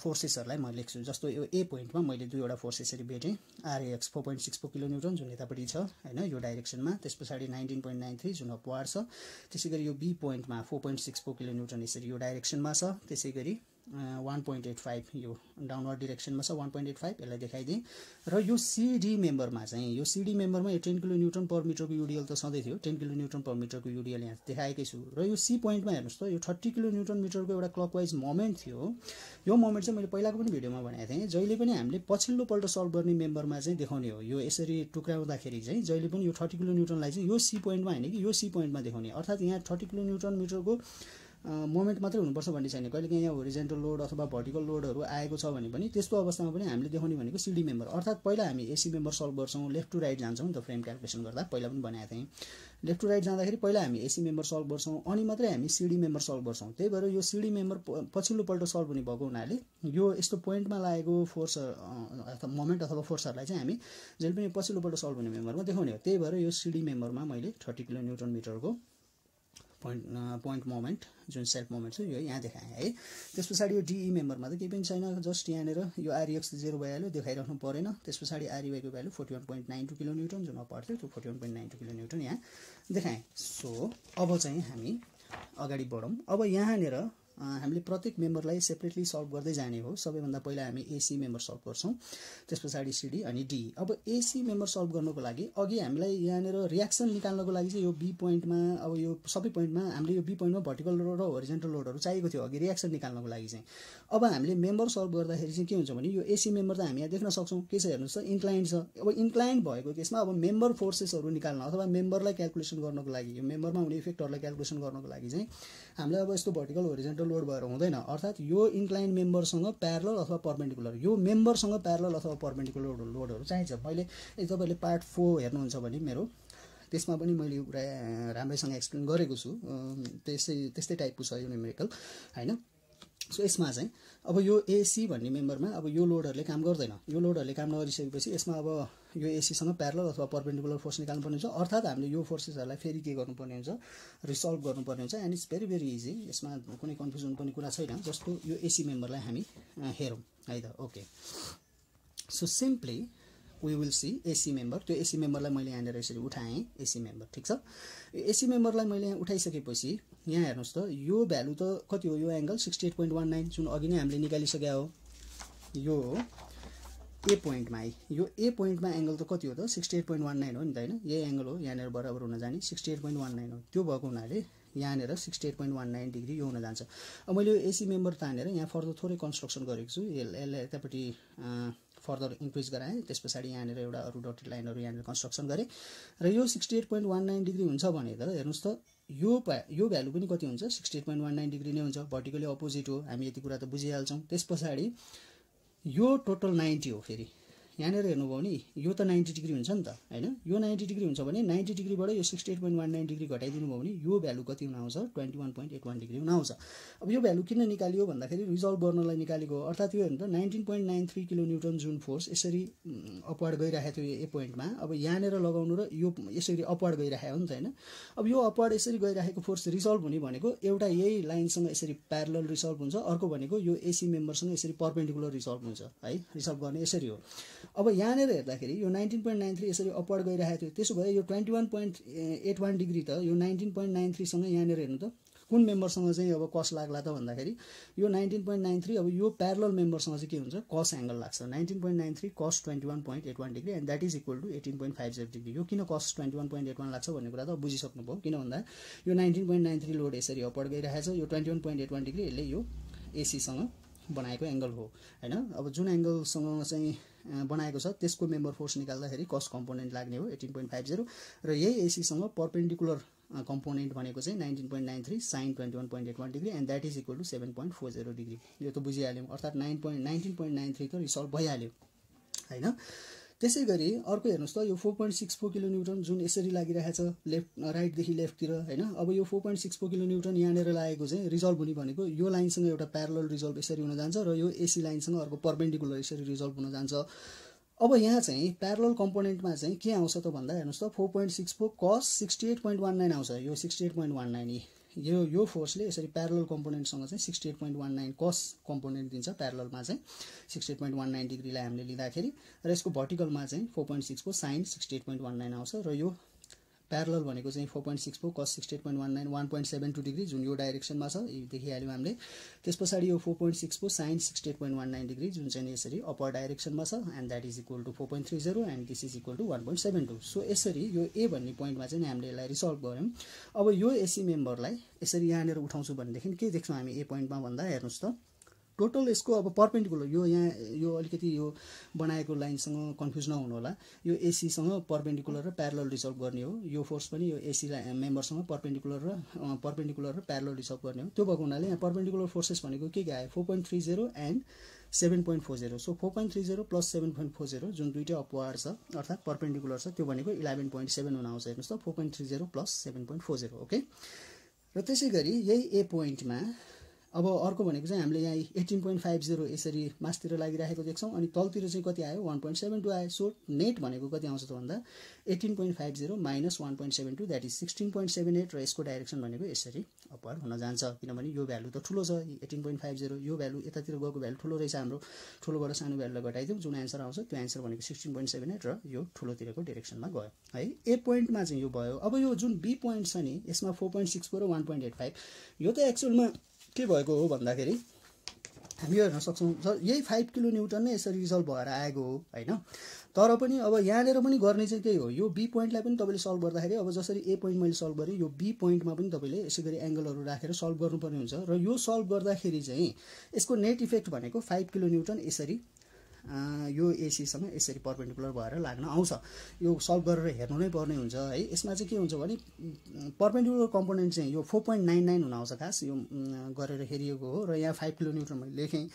Speaker 1: फोर्सेसहरूलाई म लेख्छु। जस्तो यो ए पोइन्टमा मैले दुईवटा फोर्स यसरी भेटेँ, आरएएक्स 4.64 किलो न्युटन जुन यतापट्टि छ होइन यो डाइरेक्सनमा, त्यस पछाडि 19.93 जुन अपवार्ड छ। त्यसै गरी यो बी पोइन्टमा 4.64 किलो न्युटन यसरी यो डाइरेक्सनमा छ। त्यसै गरी 1.85 यो डाउनवर्ड डिरेक्सनमा छ 1.85, यसलाई देखाइदिएँ। र यो सिडी मेम्बरमा चाहिँ यो सिडी मेम्बरमा यो 10 किलो न्युटन पर मिटरको युडिएल त सधैँ थियो, 10 किलो न्युटन पर मिटरको युडिएल यहाँ देखाएकै छु। र यो सी पोइन्टमा हेर्नुहोस् त यो 30 किलो न्युटन मिटरको एउटा क्लकवाइज मोमेन्ट थियो। यो मोमेन्ट चाहिँ मैले पहिलाको पनि भिडियोमा भनेको थिएँ, जहिले पनि हामीले पछिल्लोपल्ट सल्भ गर्ने मेम्बरमा चाहिँ देखाउने हो। यो यसरी टुक्राउँदाखेरि चाहिँ जहिले पनि यो 30 किलो न्युटनलाई चाहिँ यो सी पोइन्टमा होइन कि यो सी पोइन्टमा देखाउने, अर्थात् यहाँ 30 किलो न्युटन मिटरको मोमेन्ट मात्रै हुनुपर्छ भन्ने छैन। कहिलेकाहीँ यहाँ होरिजेन्टल लोड अथवा भर्टिकल लोडहरू आएको छ भने पनि त्यस्तो अवस्थामा पनि हामीले देखाउने भनेको सिडी मेम्बर। अर्थात् पहिला हामी एसी मेम्बर सल्भ गर्छौँ, लेफ्ट टु राइट जान्छौँ नि त फ्रेम क्यालकुलेसन गर्दा, पहिला पनि भनेको थिएँ। लेफ्ट टु राइट जाँदाखेरि पहिला हामी एसी मेम्बर सल्भ गर्छौँ, अनि मात्रै हामी सिडी मेम्बर सल्भ गर्छौँ। त्यही भएर यो सिडी मेम्बर पछिल्लोपल्ट सल्भ हुने भएको हुनाले यो यस्तो पोइन्टमा लागेको फोर्स अथवा मोमेन्ट अथवा फोर्सहरूलाई चाहिँ हामी जहिले पनि पछिल्लोपल्ट सल्भ हुने मेम्बरमा देखाउने हो। त्यही भएर यो सिडी मेम्बरमा मैले 30 किलो न्युटन मिटरको पोइन्ट मोमेन्ट जुन सेल्फ मोमेन्ट छ यो यहाँ देखाएँ है। त्यस पछाडि यो डिई मेम्बरमा त केही पनि छैन, जस्ट यहाँनिर यो आरइएक्स 0 भइहाल्यो, देखाइराख्नु परेन। त्यस पछाडि आरइवाईको भ्यालु 41.92 किलो न्युटन जुन अपार थियो त्यो 41.92 किलो न्युटन यहाँ देखाएँ। सो अब चाहिँ हामी अगाडि बढौँ। अब यहाँनिर हामीले प्रत्येक मेम्बरलाई सेपरेटली सल्भ गर्दै जाने हो। सबैभन्दा पहिला हामी एसी मेम्बर सल्भ गर्छौँ, त्यस पछाडि सिडी अनि डी। अब एसी मेम्बर सल्भ गर्नको लागि अघि हामीलाई यहाँनिर रियाक्सन निकाल्नको लागि चाहिँ यो बी पोइन्टमा अब यो सबै पोइन्टमा हामीले यो बी पोइन्टमा भर्टिकल लोड र होरिजेन्टल लोडहरू चाहिएको थियो अघि रियाक्सन निकाल्नको लागि चाहिँ। अब हामीले मेम्बर सल्भ गर्दाखेरि चाहिँ के हुन्छ भने यो एसी मेम्बर त हामी यहाँ देख्न सक्छौँ के छ हेर्नुहोस् त, इन्क्लाइन्ड छ। अब इन्क्लाइन्ड भएको केसमा अब मेम्बर फोर्सेसहरू निकाल्न अथवा मेम्बरलाई क्यालकुलेसन गर्नको लागि यो मेम्बरमा हुने इफेक्टहरूलाई क्यालकुलेसन गर्नको लागि चाहिँ हामीलाई अब यस्तो भर्टिकल होरिजेन्टल लोड भएर हुँदैन। अर्थात् यो इन्क्लाइन मेम्बरसँग प्यारलल अथवा पर्पेन्डिकुलर यो मेम्बरसँग प्यारलल अथवा पर्पेन्डिकुलर लोडहरू चाहिन्छ। मैले तपाईँले पार्ट 4 हेर्नुहुन्छ भने मेरो त्यसमा पनि मैले पुरा राम्रैसँग एक्सप्लेन गरेको छु। त्यस्तै टाइपको छ यो न्युमेरिकल होइन। सो यसमा चाहिँ अब यो एसी भन्ने मेम्बरमा अब यो लोडहरूले काम गर्दैन। यो लोडहरूले काम नगरिसकेपछि यसमा अब यो एसीसँग प्यारलल अथवा पर्पेन्डिकुलर फोर्स निकाल्नुपर्ने हुन्छ। अर्थात् हामीले यो फोर्सेसहरूलाई फेरि के गर्नुपर्ने हुन्छ, रिसल्भ गर्नुपर्ने हुन्छ। And it's very very easy, यसमा कुनै कन्फ्युजन पनि कुरा छैन। जस्तो यो एसी मेम्बरलाई हामी हेरौँ है त। Okay, so simply we will see AC member. त्यो एसी मेम्बरलाई मैले यहाँनिर यसरी उठाएँ, एसी मेम्बर ठिक छ। यो एसी मेम्बरलाई मैले यहाँ उठाइसकेपछि यहाँ हेर्नुहोस् त यो भ्यालु त कति हो, यो एङ्गल 68.19 जुन अघि नै हामीले निकालिसकेका हो। यो ए पोइन्टमा है, यो ए पोइन्टमा एङ्गल त कति हो त 68.19 हो नि त होइन। यही एङ्गल हो यहाँनिर बराबर हुन जाने 68.19 हो। त्यो भएको हुनाले यहाँनिर 68.19 डिग्री यो हुन जान्छ। अब मैले यो एसी मेम्बर तानेर यहाँ फर्दर थोरै कन्स्ट्रक्सन गरेको छु। यसलाई यतापट्टि फर्दर इन्क्रिज गराएँ। त्यस पछाडि यहाँनिर एउटा अरू डटेड लाइनहरू यहाँनिर कन्स्ट्रक्सन गरेँ र यो 68.19 डिग्री हुन्छ भने त हेर्नुहोस् त यो भ्यालु पनि कति हुन्छ 68.19 डिग्री नै हुन्छ। भर्टिकली अपोजिट हो, हामी यति कुरा त बुझिहाल्छौँ। त्यस पछाडि यो टोटल 90 हो। फेरि यहाँनिर हेर्नुभयो भने यो त 90 डिग्री हुन्छ नि त होइन। यो 90 डिग्री हुन्छ भने 90 डिग्रीबाट यो 68.19 डिग्री घटाइदिनु भयो भने यो भ्यालु कति हुन आउँछ 21.81 डिग्री हुन आउँछ। अब यो भ्यालु किन निकालियो भन्दाखेरि रिजल्भ गर्नलाई निकालेको हो। अर्थात् यो हेर्नु त 19.93 किलो न्युटन जुन फोर्स यसरी अपवार्ड गइरहेको थियो ए पोइन्टमा, अब यहाँनिर लगाउनु र यो यसरी अपवार्ड गइरहेको हो नि त होइन। अब यो अपवार्ड यसरी गइरहेको फोर्स रिजल्भ हुने भनेको एउटा यही लाइनसँग यसरी प्यारलल रिजल्भ हुन्छ, अर्को भनेको यो एसी मेम्बरसँग यसरी पर्पेन्डिकुलर रिजल्भ हुन्छ है। रिजल्भ गर्ने यसरी हो। अब यहाँनिर हेर्दाखेरि यो 19.93 यसरी अपवर्ड गइरहेको थियो, त्यसो भए यो 21.81 डिग्री त यो 19.93 सँग यहाँनिर हेर्नु त कुन मेम्बरसँग चाहिँ अब कस लाग्ला त भन्दाखेरि यो 19.93 अब यो प्यारलल मेम्बरसँग चाहिँ के हुन्छ कस एंगल लाग्छ 19.93 cos 21.81 degree and that is equal to 18.50 degree. यो किन cos 21.81 लाग्छ भन्ने कुरा त बुझिसक्नुभयो, किन भन्दा यो 19.93 लोड यसरी अपवर्ड गइरहेछ, यो 21.81 डिग्री यसले यो एसी सँग बनाएको एंगल हो हैन। अब जुन एंगल सँग चाहिँ बनाएको छ त्यसको मेम्बर फोर्स निकाल्दाखेरि कस कम्पोनेन्ट लाग्ने हो 18.50 र यही एसी सँग परपेन्डिकुलर कम्पोनेन्ट भनेको चाहिँ 19.93 sin 21.81 degree and that is equal to 7.40 degree. यो त बुझिहाल्यौं, अर्थात 19.93 त रिजल्भ भइहाल्यो हैन। त्यसैगरी अर्को हेर्नुस् त यो 4.64 किलो न्यूटन जुन यसरी लागिरहेछ लेफ्ट राइट देखि लेफ्ट तिर हैन। अब यो 4.64 किलो न्यूटन यहाँनेर लागेको चाहिँ रिजल्भ हुने भनेको यो लाइनसँग एउटा प्यारलल रिजल्भ यसरी हुन जान्छ र यो एसी लाइनसँग अर्को परपेन्डिकुलर यसरी रिजल्भ हुन जान्छ। अब यहाँ चाहिँ प्यारलल कम्पोनेन्टमा चाहिँ के आउँछ त भन्दा हेर्नुस् त 4.64 cos 68.19 आउँछ। यो 68.19 यो फोर्सले यसरी प्यारलल कम्पोनेन्टसँग चाहिँ 68.19 cos कम्पोनेन्ट दिन्छ प्यारललमा चाहिँ 68.19 डिग्रीलाई हामीले लिँदाखेरि र यसको भर्टिकलमा चाहिँ 4.64 sin 68.19 आउँछ र यो प्यारलल भनेको चाहिँ 4.64 cos 68.19 1.72 डिग्री जुन यो डाइरेक्सनमा छ देखिहाल्यौं हामीले। त्यसपछि यो 4.64 sin 68.19 डिग्री जुन चाहिँ यसरी अपर डाइरेक्सनमा छ and that is equal to 4.30 and this is equal to 1.72। So यसरी यो ए भन्ने पोइन्टमा चाहिँ हामीले यसलाई रिसल्भ गर्यौं। अब यो एसी मेम्बरलाई यसरी यहाँनेर उठाउँछु भनेदेखि के देख्छौं हामी ए पोइन्टमा भन्दा हेर्नुस् त टोटल यसको अब परपेन्डिकुलर यो यहाँ यो अलिकति यो बनाएको लाइनसँग कन्फ्युज नहुनु होला, यो एसी सँग परपेन्डिकुलर र प्यारलल रिजल्भ गर्ने हो। यो फोर्स पनि यो एसी मेम्बरसँग परपेन्डिकुलर र प्यारलल रिजल्भ गर्ने हो। त्यो भएको हुनाले यहाँ परपेन्डिकुलर फोर्सेस भनेको के आयो 4.30 एन्ड 7.40। सो 4.30 प्लस 7.40 जुन दुईटै अपवार्ड छ अर्थात परपेन्डिकुलर छ त्यो भनेको 11.7 हुन आउँछ। हेर्नुस् त 4.30 प्लस 7.40 ओके। र त्यसैगरी यही ए पोइन्टमा अब अर्को भनेको चाहिँ हामीले यहाँ 18.50 यसरी मास्तिर लागिरहेको देख्छौं अनि तलतिर चाहिँ कति आयो 1.72 आयो। सो नेट भनेको कति आउँछ त भन्दा 18.50 माइनस 1.72 दैट इज 16.78 र यसको डाइरेक्सन भनेको यसरी अपवर्ड हुन जान्छ किनभने यो भ्यालु त ठुलो छ 18.50 यो भ्यालु यतातिर गएको भ्यालु ठुलो रहेछ हाम्रो ठुलोबाट सानो भ्यालुलाई घटाइदिउँ जुन आन्सर आउँछ त्यो आन्सर भनेको 16.78 र यो ठुलोतिरको डाइरेक्सनमा गयो है। ए पोइन्टमा चाहिँ यो भयो। अब यो जुन बी पोइन्ट छ नि यसमा 4.64 र 1.85 यो त एक्चुअलमा के भएको हो भन्दाखेरि हामी हेर्न सक्छौं यही 5 किलो न्यूटन नै यसरी रिजल्भ भएर आएको हो हैन। तर पनि अब यहाँनेर पनि गर्ने चाहिँ त्यही हो, यो बी पोइन्टलाई पनि तपाईले सल्भ गर्दाखेरि अब जसरी ए पोइन्ट मैले सल्भ गरे यो बी पोइन्टमा पनि तपाईले यसैगरी एंगलहरु राखेर सल्भ गर्नुपर्ने हुन्छ र यो सल्भ गर्दाखेरि चाहिँ यसको नेट इफेक्ट भनेको 5 किलो न्यूटन यसरी यो एसी सँग यसरी परपेन्डिकुलर भएर लाग्न आउँछ। यो सल्भ गरेर हेर्नु नै पर्ने हुन्छ है। यसमा चाहिँ के हुन्छ भने परपेन्डिकुलर कम्पोनेन्ट चाहिँ यो 4.99 हुन आउँछ खास यो गरेर हेरिएको हो र यहाँ 5 किलो न्यूटन मैले लेखेँ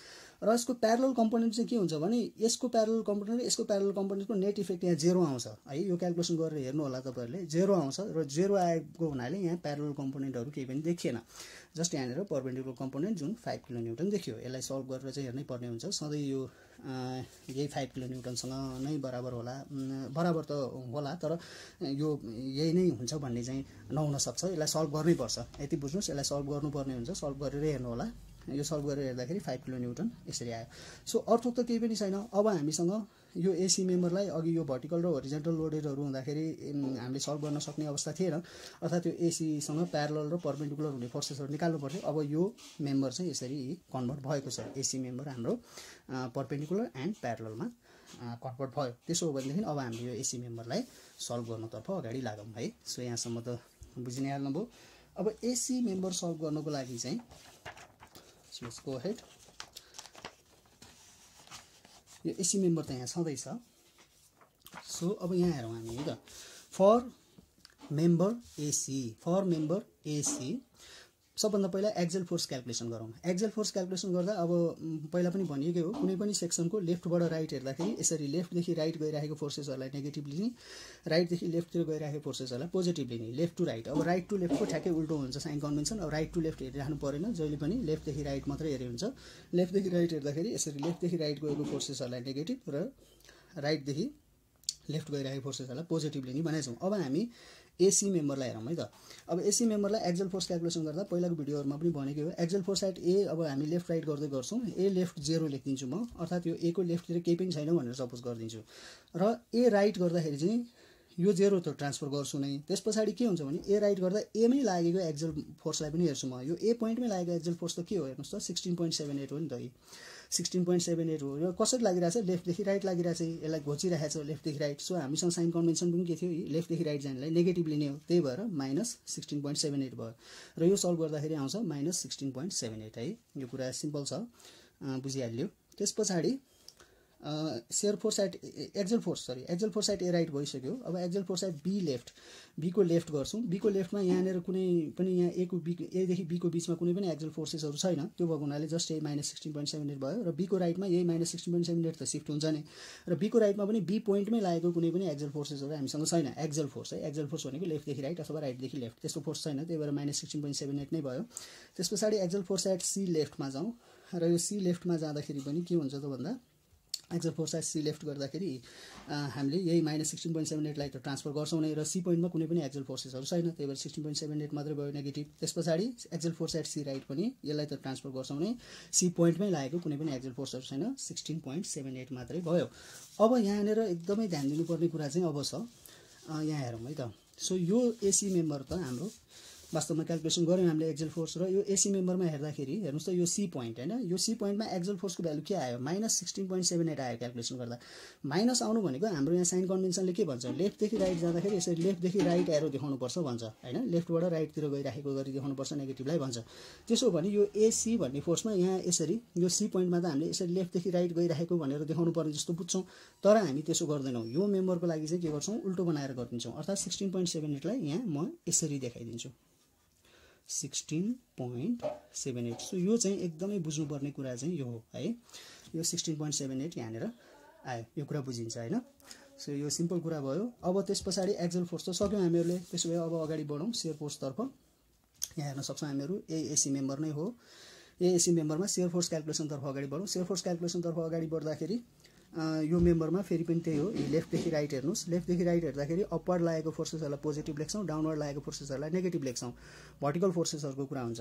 Speaker 1: र यसको प्यारलल कम्पोनेन्ट चाहिँ के हुन्छ भने यसको प्यारलल कम्पोनेन्ट र यसको प्यारलल कम्पोनेन्टको नेट इफेक्ट यहाँ 0 आउँछ है। यो क्याल्कुलेसन गरेर हेर्नु होला तपाईहरुले 0 आउँछ र 0 आएको हुनाले यहाँ प्यारलल कम्पोनेन्टहरु केही पनि देखिएन। जस्ट यहाँनेर परपेन्डिकुलर कम्पोनेन्ट जुन 5 किलो न्यूटन देखियो यसलाई सल्भ गरेर चाहिँ हेर्नै पर्ने हुन्छ। सधैं यो यही 5 किलो न्यूटनसँग नै बराबर होला बराबर त होला तर यो यही नै हुन्छ भन्ने चाहिँ नहुन सक्छ। यसलाई सल्भ गर्नै पर्छ यति बुझ्नुस्। यसलाई सल्भ गर्नुपर्ने हुन्छ, सल्भ गरेर हेर्नु होला। यो सल्भ गरेर हेर्दाखेरि 5 किलो न्यूटन यसरी आयो। सो अर्थो त केही पनि छैन। अब हामीसँग यो एसी मेम्बरलाई अघि यो भर्टिकल र होरिजन्टल लोडेडहरु हुँदाखेरि हामीले सल्भ गर्न सक्ने अवस्था थिएन अर्थात यो एसी सँग प्यारलल र परपेन्डिकुलर हुने फोर्सेसहरु निकाल्नु पर्थ्यो। अब यो मेम्बर चाहिँ यसरी कन्भर्ट भएको छ। एसी मेम्बर हाम्रो परपेन्डिकुलर एन्ड प्यारललमा कन्भर्ट भयो। त्यसो हो भनेदेखि अब हामीले यो एसी मेम्बरलाई सल्भ गर्नतर्फ अगाडि लागौं है। सो यहाँसम्म त बुझि नै हाल्नुभयो। अब एसी मेम्बर सल्भ गर्नको लागि चाहिँ लेट्स गो अहेड। यो एसी मेम्बर त यहाँ छँदै छ। सो अब यहाँ हेरौँ हामी है त फर मेम्बर एसी सबभन्दा पहिला एक्जेल फोर्स क्याल्कुलेसन गरौँ। एक्जेल फोर्स क्याल्कुलेसन गर्दा अब पहिला पनि भनिएकै हो कुनै पनि सेक्सनको लेफ्टबाट राइट हेर्दाखेरि यसरी लेफ्टदेखि राइट गइरहेको फोर्सेसहरुलाई नेगेटिभ लिने, राइटदेखि लेफ्टतिर गइरहेको फोर्सेसहरुलाई पोजिटिभ लिने, लेफ्ट टु राइट। अब राइट टु लेफ्टको ठ्याक्कै उल्टो हुन्छ साइन कन्भेन्सन। अब राइट टु लेफ्ट हेरिराख्नु परेन, जहिले पनि लेफ्टदेखि राइट मात्रै हेरे हुन्छ। लेफ्टदेखि राइट हेर्दाखेरि यसरी लेफ्टदेखि राइट गएको फोर्सेसहरुलाई नेगेटिभ र राइटदेखि लेफ्ट गइरहेको फोर्सेसहरूलाई पोजिटिभली नै बनाइछौँ। अब हामी एसी मेम्बरलाई हेरौँ है त। अब एसी मेम्बरलाई एक्जल फोर्स क्यालकुलेसन गर्दा पहिलाको भिडियोहरुमा पनि भनेकै हो, एक्जल फोर्स एट ए अब हामी लेफ्ट राइट गर्दै गर्छौँ, ए लेफ्ट 0 लेखिदिन्छु म, अर्थात् यो ए को लेफ्टतिर केही पनि छैन भनेर सपोज गरिदिन्छु, र ए राइट गर्दाखेरि चाहिँ यो 0 त ट्रान्सफर गर्छु नै। त्यस पछाडि के हुन्छ भने ए राइट गर्दा एमै लागेको एक्जल फोर्सलाई पनि हेर्छु म। यो ए पोइन्टमै लागेको एक्जल फोर्स त के हो हेर्नुहोस् त, 16.78 हो नि त। 16.78 हो। यो कसरी लागिरहेछ, लेफ्टदेखि राइट लागिरहेछ, यसलाई घोचिरहेछ लेफ्टदेखि राइट। सो हामीसँग साइन कन्भेन्सन पनि के थियो, लेफ्टदेखि राइट जानेलाई नेगेटिभ लिने हो, त्यही भएर माइनस 16.78 भयो। र यो सल्भ गर्दाखेरि आउँछ माइनस 16.78 है। यो कुरा सिम्पल छ, बुझिहाल्यो। त्यस पछाडि shear force at axial force at A right भइसक्यो। अब axial force at B left, B को लेफ्ट गर्छौँ। बी को लेफ्टमा यहाँनिर कुनै पनि यहाँ एदेखि बी को बिचमा कुनै पनि एक्जल फोर्सेसहरू छैन, त्यो भएको हुनाले जस्ट यही माइनस 16.78 भयो। र बी को राइटमा यही माइनस 16.78 त सिफ्ट हुन्छ नै, र बी को राइटमा पनि बी पोइन्टमै लागेको कुनै पनि एक्जल फोर्सेसहरू हामीसँग छैन। एक्जल फोर्स है, एक्जल फोर्स भनेको लेफ्टदेखि राइट अथवा राइटदेखि लेफ्ट, त्यस्तो फोर्स छैन, त्यही भएर माइनस 16.78 नै भयो। त्यस पछाडि एक्जल फोर्स एट सी लेफ्टमा जाउँ, र यो सी लेफ्टमा जाँदाखेरि पनि के हुन्छ त भन्दा, axial force at C left गर्दाखेरि हामीले यही माइनस 16.78 लाई त ट्रान्सफर गर्छौँ नै, र सी पोइन्टमा कुनै पनि एक्जल फोर्सेसहरू छैन, त्यही भएर 16.78 मात्रै भयो नेगेटिभ। त्यस पछाडि axial force at C right पनि यसलाई त ट्रान्सफर गर्छौँ नै, सी पोइन्टमै लागेको कुनै पनि एक्जल फोर्सहरू छैन, 16.78 मात्रै भयो। अब यहाँनिर एकदमै ध्यान दिनुपर्ने कुरा चाहिँ अब छ, यहाँ हेरौँ है त। सो यो एसी मेम्बर त हाम्रो वास्तवमा क्यालकुलेसन गऱ्यौँ हामीले एक्जल फोर्स, र यो एसी मेम्बरमा हेर्दाखेरि हेर्नुहोस् त, यो सी पोइन्ट होइन, यो सी पोइन्टमा एक्जल फोर्सको भ्यालु के आयो, माइनस 16.78 आयो क्यालकुलेसन गर्दा। माइनस आउनु भनेको हाम्रो यहाँ साइन कन्भेन्सनले के भन्छ, लेफ्टदेखि राइट जाँदाखेरि यसरी लेफ्टदेखि राइट एरो देखाउनुपर्छ भन्छ होइन, लेफ्टबाट राइटतिर गइराखेको गरी देखाउनुपर्छ, नेगेटिभलाई भन्छ। त्यसो भने यो एसी भन्ने फोर्समा यहाँ यसरी यो सी पोइन्टमा त हामीले यसरी लेफ्टदेखि राइट गइराखेको भनेर देखाउनु पर्ने जस्तो बुझ्छौँ, तर हामी त्यसो गर्दैनौँ। यो मेम्बरको लागि चाहिँ के गर्छौँ, उल्टो बनाएर गरिदिन्छौँ, अर्थात् 16.78 लाई यहाँ म यसरी देखाइदिन्छु, 16.78। सो यो चाहिँ एकदमै बुझ्नुपर्ने कुरा चाहिँ यो हो है, यो 16.78 यहाँनिर आयो, यो कुरा बुझिन्छ होइन। सो यो सिम्पल कुरा भयो। अब त्यस पछाडि एक्जल फोर्स त सक्यौँ हामीहरूले, त्यसो भए अब अगाडि बढौँ सेयर फोर्सतर्फ। यहाँ हेर्न सक्छौँ हामीहरू एएसी मेम्बर नै हो, एएसी मेम्बरमा सेयर फोर्स क्यालकुलेसनतर्फ अगाडि बढौँ। सेयर फोर्स क्यालकुलेसनतर्फ अगाडि बढ्दाखेरि यो मेम्बरमा फेरि पनि त्यही हो, लेफ्टदेखि राइट हेर्नुहोस्, लेफ्टदेखि राइट हेर्दाखेरि अपवर्ड लागेको फोर्सेसहरूलाई पोजिटिभ लेख्छौँ, डाउनवर्ड लागेको फोर्सेसहरूलाई नेगेटिभ लेख्छौँ, भर्टिकल फोर्सेसहरूको कुरा हुन्छ।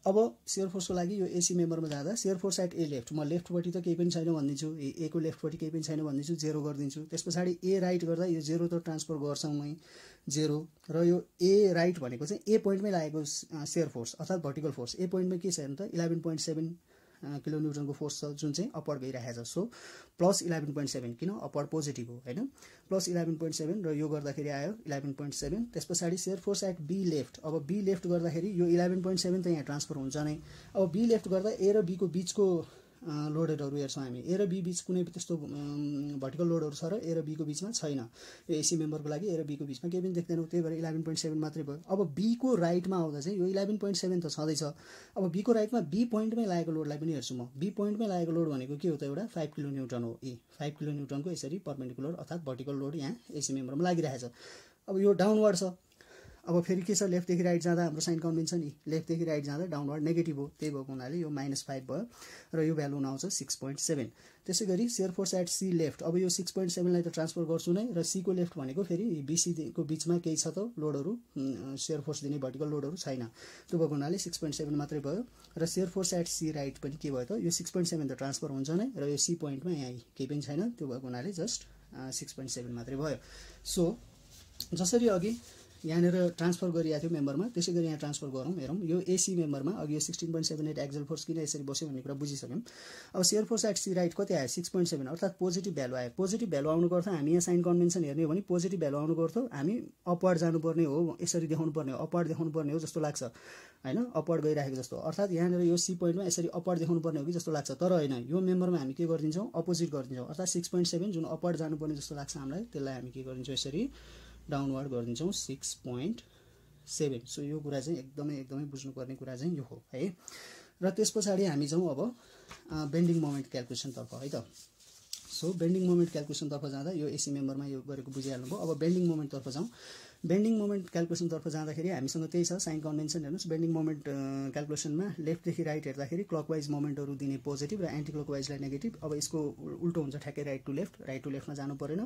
Speaker 1: अब सेयर फोर्सको लागि यो एसी मेम्बरमा जाँदा shear force at A left, म लेफ्टपट्टि त केही पनि छैन भनिदिन्छु, ए को लेफ्टपट्टि केही पनि छैन भनिदिन्छु, 0 गरिदिन्छु। त्यस पछाडि ए राइट गर्दा यो 0 त ट्रान्सफर गर्छौँ नै 0, र यो ए राइट भनेको चाहिँ ए पोइन्टमै लागेको सेयर फोर्स अर्थात् भर्टिकल फोर्स, ए पोइन्टमा के छ त 11.7 किलो न्युटनको फोर्स छ जुन चाहिँ अपवर्ड गइरहेछ। सो प्लस 11.7 किन अपवर्ड पोजिटिभ हो होइन, प्लस 11.7 र यो गर्दाखेरि आयो 11.7। त्यस पछाडि shear force at B left, अब बी लेफ्ट गर्दाखेरि यो 11.7 त यहाँ ट्रान्सफर हुन्छ नै। अब बी लेफ्ट गर्दा ए र बी को बिचको लोडेडहरू हेर्छौँ हामी, ए र बी बिच कुनै त्यस्तो भर्टिकल लोडहरू छ र ए र बी को बिचमा छैन। यो एसी मेम्बरको लागि ए र बी को बिचमा केही पनि देख्दैनौँ, त्यही भएर 11.7 मात्रै भयो। अब बी को राइटमा आउँदा चाहिँ यो 11.7 त छँदैछ। अब बी को राइटमा बी पोइन्टमै लागेको लोडलाई पनि हेर्छु म, बी पोइन्टमै लागेको लोड भनेको के हो त, एउटा 5 किलो न्युटन हो। 5 किलो न्युटनको यसरी पर्पेन्डिकुलर अर्थात् भर्टिकल लोड यहाँ एसी मेम्बरमा लागिरहेछ। अब यो डाउनवर्ड छ, अब फेरि के छ, लेफ्टदेखि राइट जाँदा हाम्रो साइन कन्भेन्सन लेफ्टदेखि राइट जाँदा डाउनवर्ड नेगेटिभ हो, त्यही भएको हुनाले यो -5 भयो र यो भ्यालु आउँछ 6.7। त्यसै गरी shear force at C left, अब यो 6.7 लाई त ट्रान्सफर गर्छु नै, र सी को लेफ्ट भनेको फेरि बीसी को बिचमा केही छ त लोडहरू, सेयर फोर्स दिने भर्टिकल लोडहरू छैन, त्यो भएको हुनाले 6.7 मात्रै भयो। र shear force at C right पनि के भयो त, यो 6.7 त ट्रान्सफर हुन्छ नै, र यो सी पोइन्टमा यहाँ केही पनि छैन, त्यो भएको हुनाले जस्ट 6.7 मात्रै भयो। सो जसरी अघि यहाँनिर ट्रान्सफर गरिएको थियो मेम्बरमा, त्यसै गरी यहाँ ट्रान्सफर गरौँ, हेरौँ यो एसी मेम्बरमा अघि यो 16.78 एक्जल फोर्स किन यसरी बस्यो भन्ने कुरा बुझिसक्यौँ। अब shear force at C right कति आयो, 6.7 अर्थात् पोजिटिभ भ्यालु आयो। पोजिटिभ भ्यालु आउनु गर्थ्यो, हामी यहाँ साइन कन्भेन्सन हेर्ने हो भने पोजिटिभ भ्यालु आउनु गर्थ्यो, हामी अपवर्ड जानुपर्ने हो, यसरी देखाउनु पर्ने हो, अपवर्ड देखाउनु पर्ने हो जस्तो लाग्छ होइन, अपवर्ड गइरहेको जस्तो, अर्थात् यहाँनिर यो सी पोइन्टमा यसरी अपवर्ड देखाउनु पर्ने हो कि जस्तो लाग्छ, तर होइन, यो मेम्बरमा हामी के गरिदिन्छौँ, अपोजिट गरिदिन्छौँ, अर्थात् 6.7 जुन अपवर्ड जानुपर्ने जस्तो लाग्छ हामीलाई, त्यसलाई हामी के गरिदिन्छौँ, यसरी डाउनवर्ड गरिदिन्छौँ 6.7। सो यो कुरा चाहिँ एकदमै बुझ्नुपर्ने कुरा चाहिँ यो हो है। र त्यस पछाडि हामी जाउँ अब बेन्डिङ मोमेन्ट क्यालकुलेसनतर्फ है त। सो बेन्डिङ मोमेन्ट क्यालकुलेसनतर्फ जाँदा यो एसी मेम्बरमा यो गरेको बुझिहाल्नुभयो। अब बेन्डिङ मोमेन्टतर्फ जाउँ। बेन्डिङ मोमेन्ट क्याल्कुलेसनतर्फ जाँदाखेरि हामीसँग त्यही छ साइन कन्भेन्सन। हेर्नुहोस् बेन्डिङ मोमेन्ट क्याल्कुलेसनमा लेफ्टदेखि राइट हेर्दाखेरि क्लकवाइज मोमेन्टहरू दिने पोजिटिभ र एन्टी क्लकवाइजलाई नेगेटिभ। अब यसको उल्टो हुन्छ ठ्याक्कै राइट टु लेफ्टमा जानु परेन,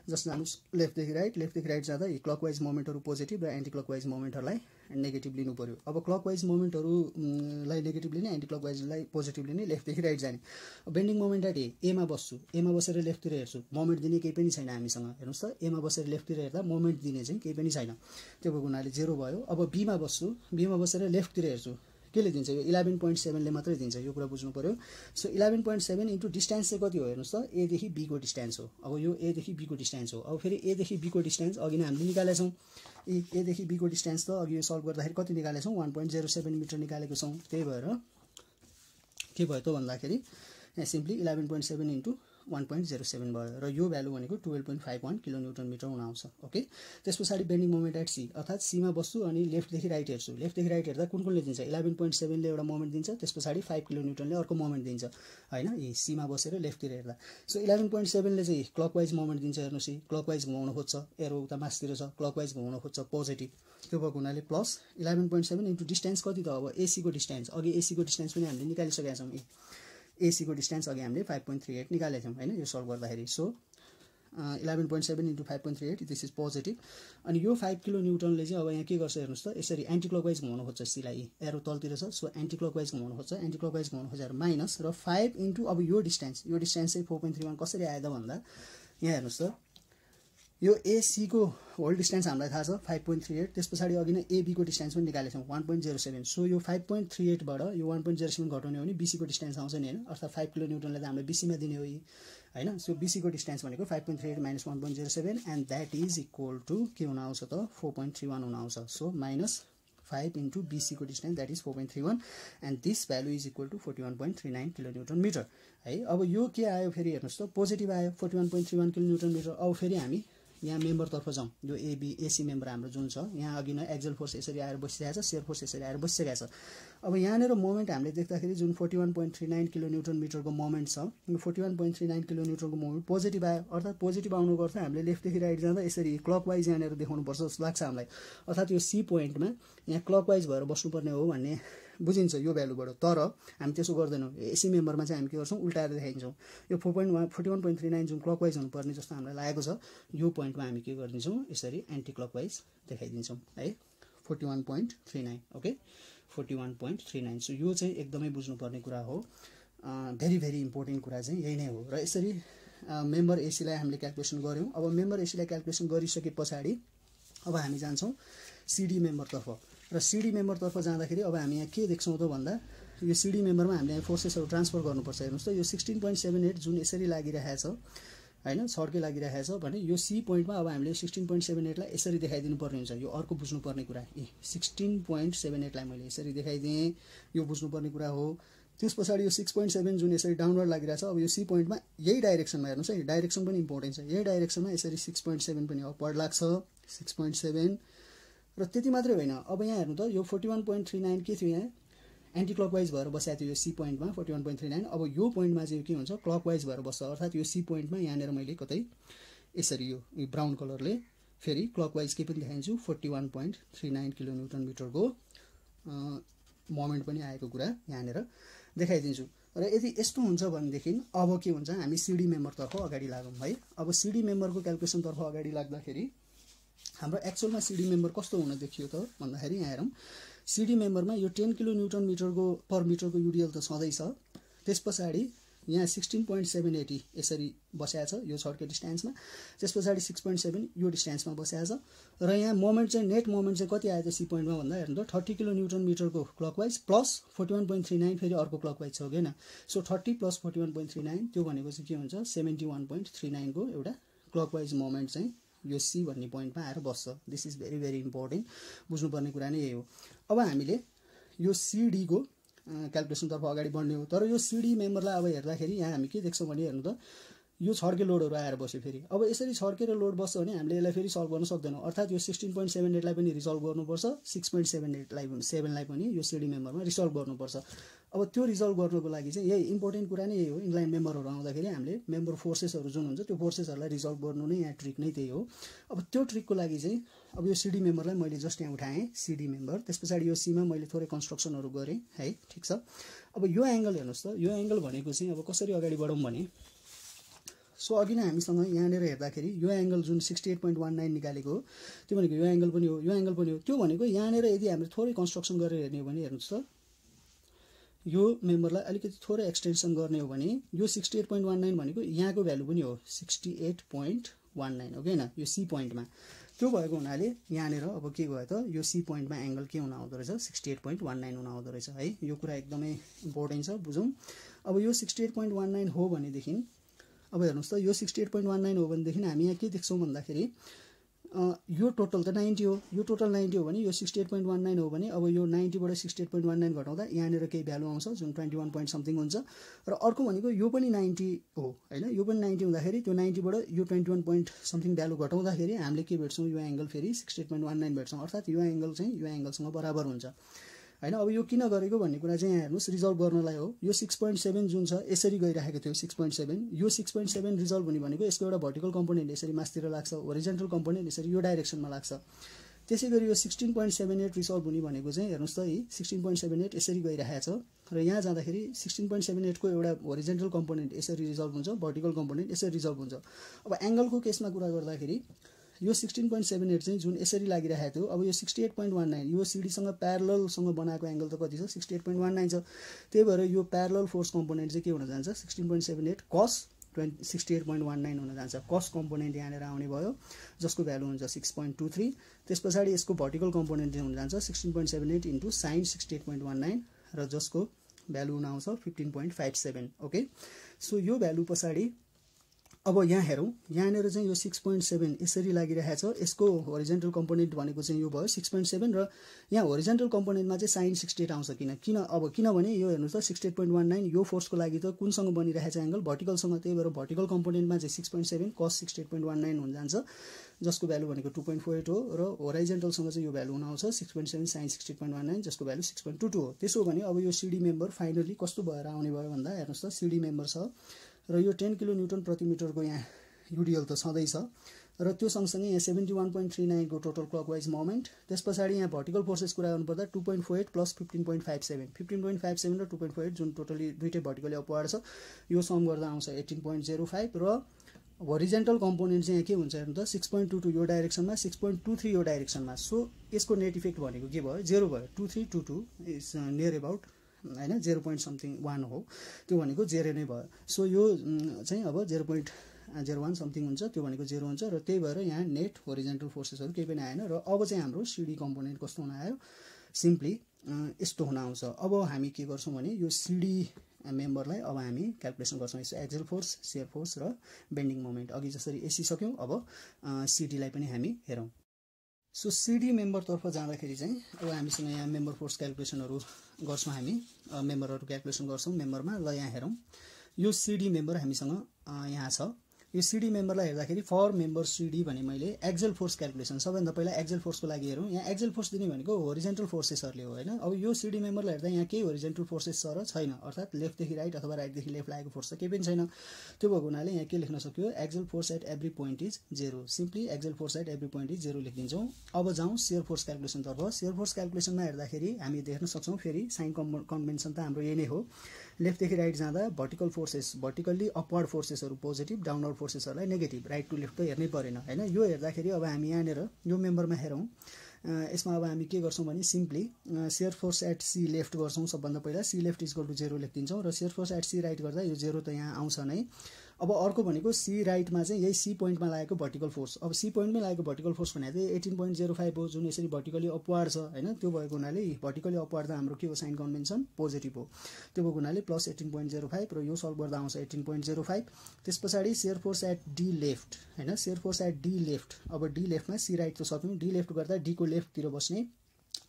Speaker 1: जस्ट जानुहोस् लेफ्टदेखि राइट जाँदा क्लकवाइज मोमेन्टहरू पोजिटिभ र एन्टी क्लकवाइज मोमेन्टहरूलाई नेगेटिभ लिनु पर्यो। अब क्लकवाइज मोमेन्टहरूलाई नेगेटिभ लिने, एन्टी क्लकवाइजलाई पोजिटिभ लिने, लेफ्टदेखि राइट जाने। बेन्डिङ मोमेन्ट एट एमा बस्छु, एमा बसेर लेफ्टतिर हेर्छु, मोमेन्ट दिने केही पनि छैन हामीसँग। हेर्नुहोस् त एमा बसेर लेफ्टतिर हेर्दा मोमेन्ट दिने चाहिँ केही पनि छैन, त्यो भएको हुनाले 0 भयो। अब बीमा बस्छु, बीमा बसेर लेफ्टतिर हेर्छु, केले दिन्छ यो 11.7ले मात्रै दिन्छ, यो कुरा बुझ्नु पर्यो। सो 11.7 इन्टु डिस्टेन्स चाहिँ कति हो हेर्नुहोस् त, एदेखि बीको डिस्टेन्स हो। अब यो एदेखि बीको डिस्टेन्स हो। अब फेरि एदेखि बीको डिस्टेन्स अघि नै हामीले निकालेका छौँ, एदेखि बीको डिस्टेन्स त अघि यो सल्भ गर्दाखेरि कति निकालेका छौँ, 1.07 मिटर निकालेको छौँ। त्यही भएर के भयो त भन्दाखेरि यहाँ सिम्पली 11.7 इन्टु 1.07 भयो र यो भ्यालु भनेको 12.51 किलोन्युटन मिटर हुन आउँछ। ओके, त्यस पछाडि बेन्डिङ मोमेन्ट एट सी, अर्थात् सीमा बस्छु अनि लेफ्टदेखि राइट हेर्छु। लेफ्टदेखि राइट हेर्दा कुनले दिन्छ, 11.7ले एउटा मोमेन्ट दिन्छ, त्यस पछाडि 5 किलोन्युटनले अर्को मोमेन्ट दिन्छ होइन, यी सीमा बसेर लेफ्टतिर हेर्दा। सो 11.7ले चाहिँ क्लकवाइज मोमेन्ट दिन्छ। हेर्नुहोस् क्लकवाइज घुमाउन खोज्छ, एरो उता मासतिर छ, क्लकवाइज घुमाउन खोज्छ पोजिटिभ, त्यो भएको हुनाले प्लस 11.7 इन्टु डिस्टेन्स कति त, अब एसीको डिस्टेन्स, अघि एसीको डिस्टेन्स पनि हामीले निकालिसकेका छौँ। एसीको डिस्टेन्स अघि हामीले 5.38 निकालेका छौँ होइन यो सल्भ गर्दाखेरि। So 11.7 into 5.38 this is positive. अनि यो 5 किलोन्युटनले चाहिँ अब यहाँ के गर्छ हेर्नुहोस् त, यसरी एन्टी क्लकवाइज घुमाउन खोज्छ सीलाई, एरो तलतिर छ। सो एन्टी क्लकवाइज घुमाउन खोज्छ, एन्टी क्लकवाइज घुमाउन खोजेर माइनस र 5 इन्टु अब यो डिस्टेन्स चाहिँ 4.31 कसरी आयो त भन्दा यहाँ हेर्नुहोस् त, यो एसीको होल डिस्टेन्स हामीलाई थाहा छ 5.38, त्यस पछाडि अघि नै एबीको डिस्टेन्स पनि निकालेको छौँ 1.07। सो यो 5.38 बाट यो 1.07 घटाउने हो भने बीसीको डिस्टेन्स आउँछ नि होइन, अर्थात् 5 किलोन्युटनले त हामीले बीसीमा दिने हो होइन। सो बीसीको डिस्टेन्स भनेको 5.38 minus 1.07 and that is equal to के हुन आउँछ त 4.31 हुन आउँछ। सो माइनस 5 इन्टु बीसीको distance that is 4.31 and this value is equal to 41.39 kilonewton meter है। अब यो के आयो फेरि हेर्नुहोस् त, पोजिटिभ आयो 41.31 किलोन्युटन मिटर। अब फेरि हामी यहाँ मेम्बरतर्फ जाउँ, यो एसी मेम्बर हाम्रो जुन छ, यहाँ अघि नै एक्जल फोर्स यसरी आएर बसिरहेको छ, सेयर फोर्स यसरी आएर बसिसकेको छ। अब यहाँनिर मोमेन्ट हामीले देख्दाखेरि जुन 41.39 किलोन्युटन मिटरको मोमेन्ट छ, यो 41.39 किलोन्युटनको मोमेन्ट पोजिटिभ आयो, अर्थात् पोजिटिभ आउनुको अर्थ हामीले लेफ्टदेखि राइट जाँदा यसरी क्लकवाइज यहाँनिर देखाउनुपर्छ जस्तो लाग्छ हामीलाई, अर्थात् यो सी पोइन्टमा यहाँ क्लकवाइज भएर बस्नुपर्ने हो भन्ने बुझिन्छ यो भ्यालुबाट। तर हामी त्यसो गर्दैनौँ, एसी मेम्बरमा चाहिँ हामी के गर्छौँ, उल्टाएर देखाइदिन्छौँ। यो 41.39 जुन क्लकवाइज हुनुपर्ने जस्तो हामीलाई लागेको छ, यो पोइन्टमा हामी के गरिदिन्छौँ, यसरी एन्टी क्लकवाइज देखाइदिन्छौँ है, 41.39। ओके 41.39। सो यो चाहिँ एकदमै बुझ्नुपर्ने कुरा हो, भेरी भेरी इम्पोर्टेन्ट कुरा चाहिँ यही नै हो। र यसरी मेम्बर एसीलाई हामीले क्याल्कुलेसन गऱ्यौँ। अब मेम्बर एसीलाई क्याल्कुलेसन गरिसके पछाडि अब हामी जान्छौँ सिडी मेम्बरतर्फ, र सिडी मेम्बरतर्फ जाँदाखेरि अब हामी यहाँ के देख्छौँ त भन्दा यो सिडी मेम्बरमा हामीले यहाँ फोर्सेसहरू ट्रान्सफर गर्नुपर्छ। हेर्नुहोस् त यो 16.78 जुन यसरी लागिरहेको छ होइन, छड्के लागिरहेको छ भने यो सी पोइन्टमा अब हामीले 16.78लाई यसरी देखाइदिनु पर्ने हुन्छ। यो अर्को बुझ्नुपर्ने कुरा, 16.78लाई मैले यसरी देखाइदिएँ, यो बुझ्नुपर्ने कुरा हो। त्यस पछाडि यो 6.7 जुन यसरी डाउनवर्ड लागिरहेछ, अब यो सी पोइन्टमा यही डाइरेक्सनमा हेर्नुहोस् है, डाइरेक्सन पनि इम्पोर्टेन्ट छ, यही डाइरेक्सनमा यसरी 6.7 पनि अपवर्ड लाग्छ 6.7। र त्यति मात्रै होइन, अब यहाँ हेर्नु त यो 41.39 के थियो, यहाँ एन्टी क्लकवाइज भएर बसेको थियो यो सी पोइन्टमा 41.39। अब यो पोइन्टमा चाहिँ के हुन्छ, क्लकवाइज भएर बस्छ, अर्थात् यो सी पोइन्टमा यहाँनिर मैले कतै यसरी यो ब्राउन कलरले फेरि क्लकवाइज के पनि देखाइदिन्छु, 41.39 किलोन्युटन मिटरको मोमेन्ट पनि आएको कुरा यहाँनिर देखाइदिन्छु। र यदि यस्तो हुन्छ भनेदेखि अब के हुन्छ, हामी सिडी मेम्बरतर्फ अगाडि लागौँ है। अब सिडी मेम्बरको क्याल्कुलेसनतर्फ अगाडि लाग्दाखेरि हाम्रो एक्चुअलमा सिडी मेम्बर कस्तो हुन देखियो त भन्दाखेरि यहाँ हेरौँ, सिडी मेम्बरमा यो 10 किलोन्युटन मिटरको पर मिटरको युडिएल त छँदैछ, त्यस पछाडि यहाँ 16.780 यसरी बसेको छ यो छड्के डिस्टेन्समा, त्यस पछाडि 6.7 यो डिस्टेन्समा बसेको छ। र यहाँ मोमेन्ट चाहिँ नेट मोमेन्ट चाहिँ कति आयो त सी पोइन्टमा भन्दा हेर्नु त 30 किलोन्युटन मिटरको क्लकवाइज प्लस 41.39 फेरि अर्को क्लकवाइज छ होइन। सो 30 प्लस 41.39 त्यो भनेको चाहिँ के हुन्छ, 71.39 को एउटा क्लकवाइज मोमेन्ट चाहिँ यो सी भन्ने पोइन्टमा आएर बस्छ। This is very very important, बुझ्नुपर्ने कुरा नै यही हो। अब हामीले यो सिडीको क्याल्कुलेसनतर्फ अगाडि बढ्ने हो। तर यो सिडी मेम्बरलाई अब हेर्दाखेरि यहाँ हामी के देख्छौँ भने हेर्नु त यो छड्के लोडहरू आएर बस्यो फेरि। अब यसरी छड्केर लोड बस्छ भने हामीले यसलाई फेरि सल्भ गर्न सक्दैनौँ, अर्थात् यो 16.78लाई पनि रिसल्भ गर्नुपर्छ, 6.78लाई पनि यो सिडी मेम्बरमा रिसल्भ गर्नुपर्छ। अब त्यो रिजल्भ गर्नको लागि चाहिँ यही इम्पोर्टेन्ट कुरा नै यही हो। इन्क्लाइन मेम्बरहरू आउँदाखेरि हामीले मेम्बर फोर्सेसहरू जुन हुन्छ त्यो फोर्सेसहरूलाई रिजल्भ गर्नु नै यहाँ ट्रिक नै त्यही हो। अब त्यो ट्रिकको लागि चाहिँ अब यो सिडी मेम्बरलाई मैले जस्ट यहाँ उठाएँ सिडी मेम्बर, त्यस पछाडि यो सीमा मैले थोरै कन्स्ट्रक्सनहरू गरेँ है, ठिक छ। अब यो एङ्गल हेर्नुहोस् त, यो एङ्गल भनेको चाहिँ अब कसरी अगाडि बढौँ भने सो अघि नै हामीसँग यहाँनिर हेर्दाखेरि यो एङ्गल जुन 68.19 निकालेको हो त्यो भनेको यो एङ्गल पनि हो, यो एङ्गल पनि हो। त्यो भनेको यहाँनिर यदि हामीले थोरै कन्स्ट्रक्सन गरेर हेर्ने हो भने हेर्नुहोस् त, यो मेम्बरलाई अलिकति थोरै एक्सटेन्सन गर्ने हो भने यो 68.19 भनेको यहाँको भ्यालु पनि हो 68.19 हो कि होइन, यो सी पोइन्टमा। त्यो भएको हुनाले यहाँनिर अब के भयो त, यो सी पोइन्टमा एङ्गल के हुन आउँदो रहेछ 68.19 हुन आउँदो रहेछ है। यो कुरा एकदमै इम्पोर्टेन्ट छ, बुझौँ। अब यो 68.19 हो भनेदेखि अब हेर्नुहोस् त, यो 68.19 हो भनेदेखि हामी यहाँ के देख्छौँ भन्दाखेरि यो टोटल त 90 हो, यो टोटल 90 हो भने यो 68.19 हो भने अब यो 90 बाट 68.19 घटाउँदा यहाँनिर केही भ्यालु आउँछ जुन 21 पोइन्ट समथिङ हुन्छ। र अर्को भनेको यो पनि 90 हो हैन, यो पनि 90 हुँदाखेरि त्यो 90 बाट यो 21 पोइन्ट समथिङ भ्यालु घटाउँदाखेरि हामीले के भेट्छौँ, यो एङ्गल फेरि 68.19 भेट्छौँ, अर्थात् यो एङ्गल चाहिँ यो एङ्गलसँग बराबर हुन्छ हैन। अब यो किन गरेको भन्ने कुरा चाहिँ यहाँ हेर्नुहोस्, रिजल्भ गर्नलाई हो। यो 6.7 जुन छ यसरी गइरहेको थियो 6.7, यो 6.7 रिजल्भ हुने भनेको यसको एउटा भर्टिकल कम्पोनेन्ट यसरी मास्तिर लाग्छ, होरिजेन्टल कम्पोनेन्ट यसरी यो डाइरेक्सनमा लाग्छ। त्यसै गरी यो 16.78 रिजल्भ हुने भनेको चाहिँ हेर्नुहोस् त, 16.78 यसरी गइरहेको छ र यहाँ जाँदाखेरि 16.78 को एउटा होरिजेन्टल कम्पोनेन्ट यसरी रिजल्भ हुन्छ, भर्टिकल कम्पोनेन्ट यसरी रिजल्भ हुन्छ। अब एङ्गलको केसमा कुरा गर्दाखेरि यो 16.78 चाहिँ जुन यसरी लागिरहेको थियो, अब यो 68.19 यो सिडीसँग प्यारललसँग बनाएको एङ्गल त कति छ 68.19 छ। त्यही भएर यो प्यारलल फोर्स कम्पोनेन्ट चाहिँ के हुन जान्छ 16.78 cos 68.19 हुन जान्छ। कस कम्पोनेन्ट यहाँनिर आउने भयो जसको भ्यालु हुन्छ 6.23। त्यस पछाडि यसको भर्टिकल कम्पोनेन्ट चाहिँ हुन जान्छ 16.78 इन्टु साइन 68.19 र जसको भ्यालु हुन आउँछ 15.57। ओके, सो यो भ्यालु पछाडि अब यहाँ हेरौँ, यहाँनिर चाहिँ यो 6.7 यसरी लागिरहेछ, यसको होरिजेन्टल कम्पोनेन्ट भनेको चाहिँ यो भयो 6.7 र यहाँ होरिजेन्टल कम्पोनेन्टमा चाहिँ साइन 68 आउँछ। किनभने यो हेर्नुहोस् त 68.19 यो फोर्सको लागि त कुनसँग बनिरहेछ एङ्गल, भर्टिकलसँग। त्यही भएर भर्टिकल कम्पोनेन्टमा चाहिँ 6.7 cos 68.19 हुन जान्छ जसको भ्यालु भनेको 2.48 हो र होराइजेन्टलसँग चाहिँ यो भ्यालु हुन आउँछ 6.7 sin 68.19 जसको भ्यालु 6.22 हो। त्यसो भने अब यो सिडी मेम्बर फाइनली कस्तो भएर आउने भयो भन्दा हेर्नुहोस् त, सिडी मेम्बर छ र यो 10 किलो न्युटन प्रति मिटरको यहाँ युडिएल त छँदैछ र त्यो सँगसँगै यहाँ 71.39 को टोटल क्लकवाइज मोमेन्ट। त्यस पछाडि यहाँ भर्टिकल फोर्सेस कुरा गर्नुपर्दा 2.48 प्लस 15.57 15.57 र 2.48 जुन टोटली दुईटै भर्टिकली अपवार्ड छ, यो सम गर्दा आउँछ 18.05 र होरिजेन्टल कम्पोनेन्ट चाहिँ यहाँ के हुन्छ हेर्नु त 6.22 यो डाइरेक्सनमा 6.23 यो डाइरेक्सनमा। सो यसको नेट इफेक्ट भनेको के भयो, 0 भयो। 2322 इज नियर अबाउट हैन 0 point something 1 हो, त्यो भनेको 0 नै भयो। सो यो चाहिँ अब 0.01 समथिङ हुन्छ, त्यो भनेको 0 हुन्छ र त्यही भएर यहाँ नेट होरिजेन्टल फोर्सेसहरू केही पनि आएन। र अब चाहिँ हाम्रो सिडी कम्पोनेन्ट कस्तो हुन आयो, सिम्पली यस्तो हुन आउँछ। अब हामी के गर्छौँ भने यो सिडी मेम्बरलाई अब हामी क्याल्कुलेसन गर्छौँ, यसो एक्जेल फोर्स, शियर फोर्स र बेन्डिङ मोमेन्ट। अघि जसरी एसी सक्यौँ अब सिडीलाई पनि हामी हेरौँ। सो सिडी मेम्बरतर्फ जाँदाखेरि चाहिँ अब हामीसँग यहाँ मेम्बर फोर्स क्याल्कुलेसनहरू गर्छौँ, हामी मेम्बरहरू क्याल्कुलेसन गर्छौँ मेम्बरमा। ल यहाँ हेरौँ, यो सिडी मेम्बर हामीसँग यहाँ छ। यो सिडी मेम्बरलाई हेर्दाखेरि फर मेम्बर सिडी भने मैले एक्जेल फोर्स क्याल्कुलेसन सबैभन्दा पहिला एक्जेल फोर्सको लागि हेरौँ। यहाँ एक्जेल फोर्स दिने भनेको होरिजेन्टल फोर्सेसहरूले हो हैन। अब यो सिडी मेम्बरलाई हेर्दा यहाँ केही होरिजेन्टल फोर्सेस छ र छैन, अर्थात् लेफ्टदेखि राइट अथवा राइटदेखि लेफ्ट लागेको फोर्स त केही पनि छैन। त्यो भएको हुनाले यहाँ के लेख्न सक्यो, axial force at every point is 0। Simply axial force at every point is 0 लेखिदिन्छौँ। अब जाउँ शियर फोर्स क्याल्कुलेसनतर्फ। शियर फोर्स क्याल्कुलेसनमा हेर्दाखेरि हामी देख्न सक्छौँ फेरि साइन कन्भेन्सन त हाम्रो यही नै हो। लेफ्टदेखि राइट जाँदा भर्टिकल फोर्सेस, भर्टिकल्ली अपवर्ड फोर्सेसहरू पोजिटिभ, डाउनवर्ड फोर्सेसहरूलाई नेगेटिभ, राइट टु लेफ्ट त हेर्नै परेन हैन। यो हेर्दाखेरि अब हामी यहाँनिर यो मेम्बरमा हेरौँ, यसमा अब हामी के गर्छौँ भने simply shear force at C left गर्छौँ। सबभन्दा पहिला सी लेफ्ट इक्वल टु 0 लेखिदिन्छौँ र shear force at C right गर्दा यो 0 त यहाँ आउँछ नै। अब अर्को भनेको सी राइटमा चाहिँ यही सी पोइन्टमा लागेको भर्टिकल फोर्स। अब सी पोइन्टमै लागेको भर्टिकल फोर्स भनेको चाहिँ 18.05 हो, जुन यसरी भर्टिकली अपवार्ड छ हैन। त्यो भएको हुनाले भर्टिकली अपवार्ड त हाम्रो के हो, साइन कन्भेन्सन पोजिटिभ हो। त्यो भएको हुनाले प्लस 18.05 र यो सल्भ गर्दा आउँछ 18.05। त्यस पछाडि shear force at D left हैन, shear force at D left. अब डी लेफ्टमा सी राइट त सक्यौँ, डी लेफ्ट गर्दा डी को लेफ्टतिर बस्ने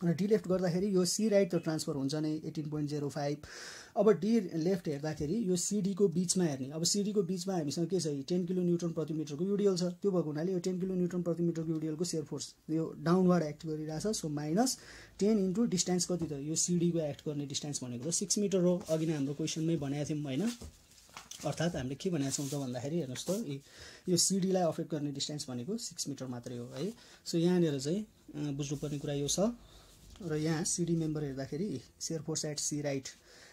Speaker 1: र डी लेफ्ट गर्दाखेरि यो सी राइट त ट्रान्सफर हुन्छ नै 18.05। अब डी लेफ्ट हेर्दाखेरि यो सिडीको बिचमा हेर्ने। अब सिडीको बिचमा हामीसँग के छ 10 किलो न्युटन प्रति मिटरको युडिएल छ। त्यो भएको हुनाले यो 10 किलो न्युटन प्रति मिटरको युडिएलको शेयर फोर्स यो डाउनवर्ड एक्ट गरिरहेछ। सो माइनस 10 इन्टु डिस्टेन्स कति त यो सिडीको एक्ट गर्ने डिस्टेन्स भनेको त 6 मिटर हो। अघि नै हाम्रो क्वेसनमै भनेको थियौँ होइन, अर्थात् हामीले के भनेको छौँ त भन्दाखेरि हेर्नुहोस् त यो सिडीलाई अफेक्ट गर्ने डिस्टेन्स भनेको 6 मिटर मात्रै हो है। सो यहाँनिर चाहिँ बुझ्नुपर्ने कुरा यो छ। र यहाँ सिडी मेम्बर हेर्दाखेरि shear force at C right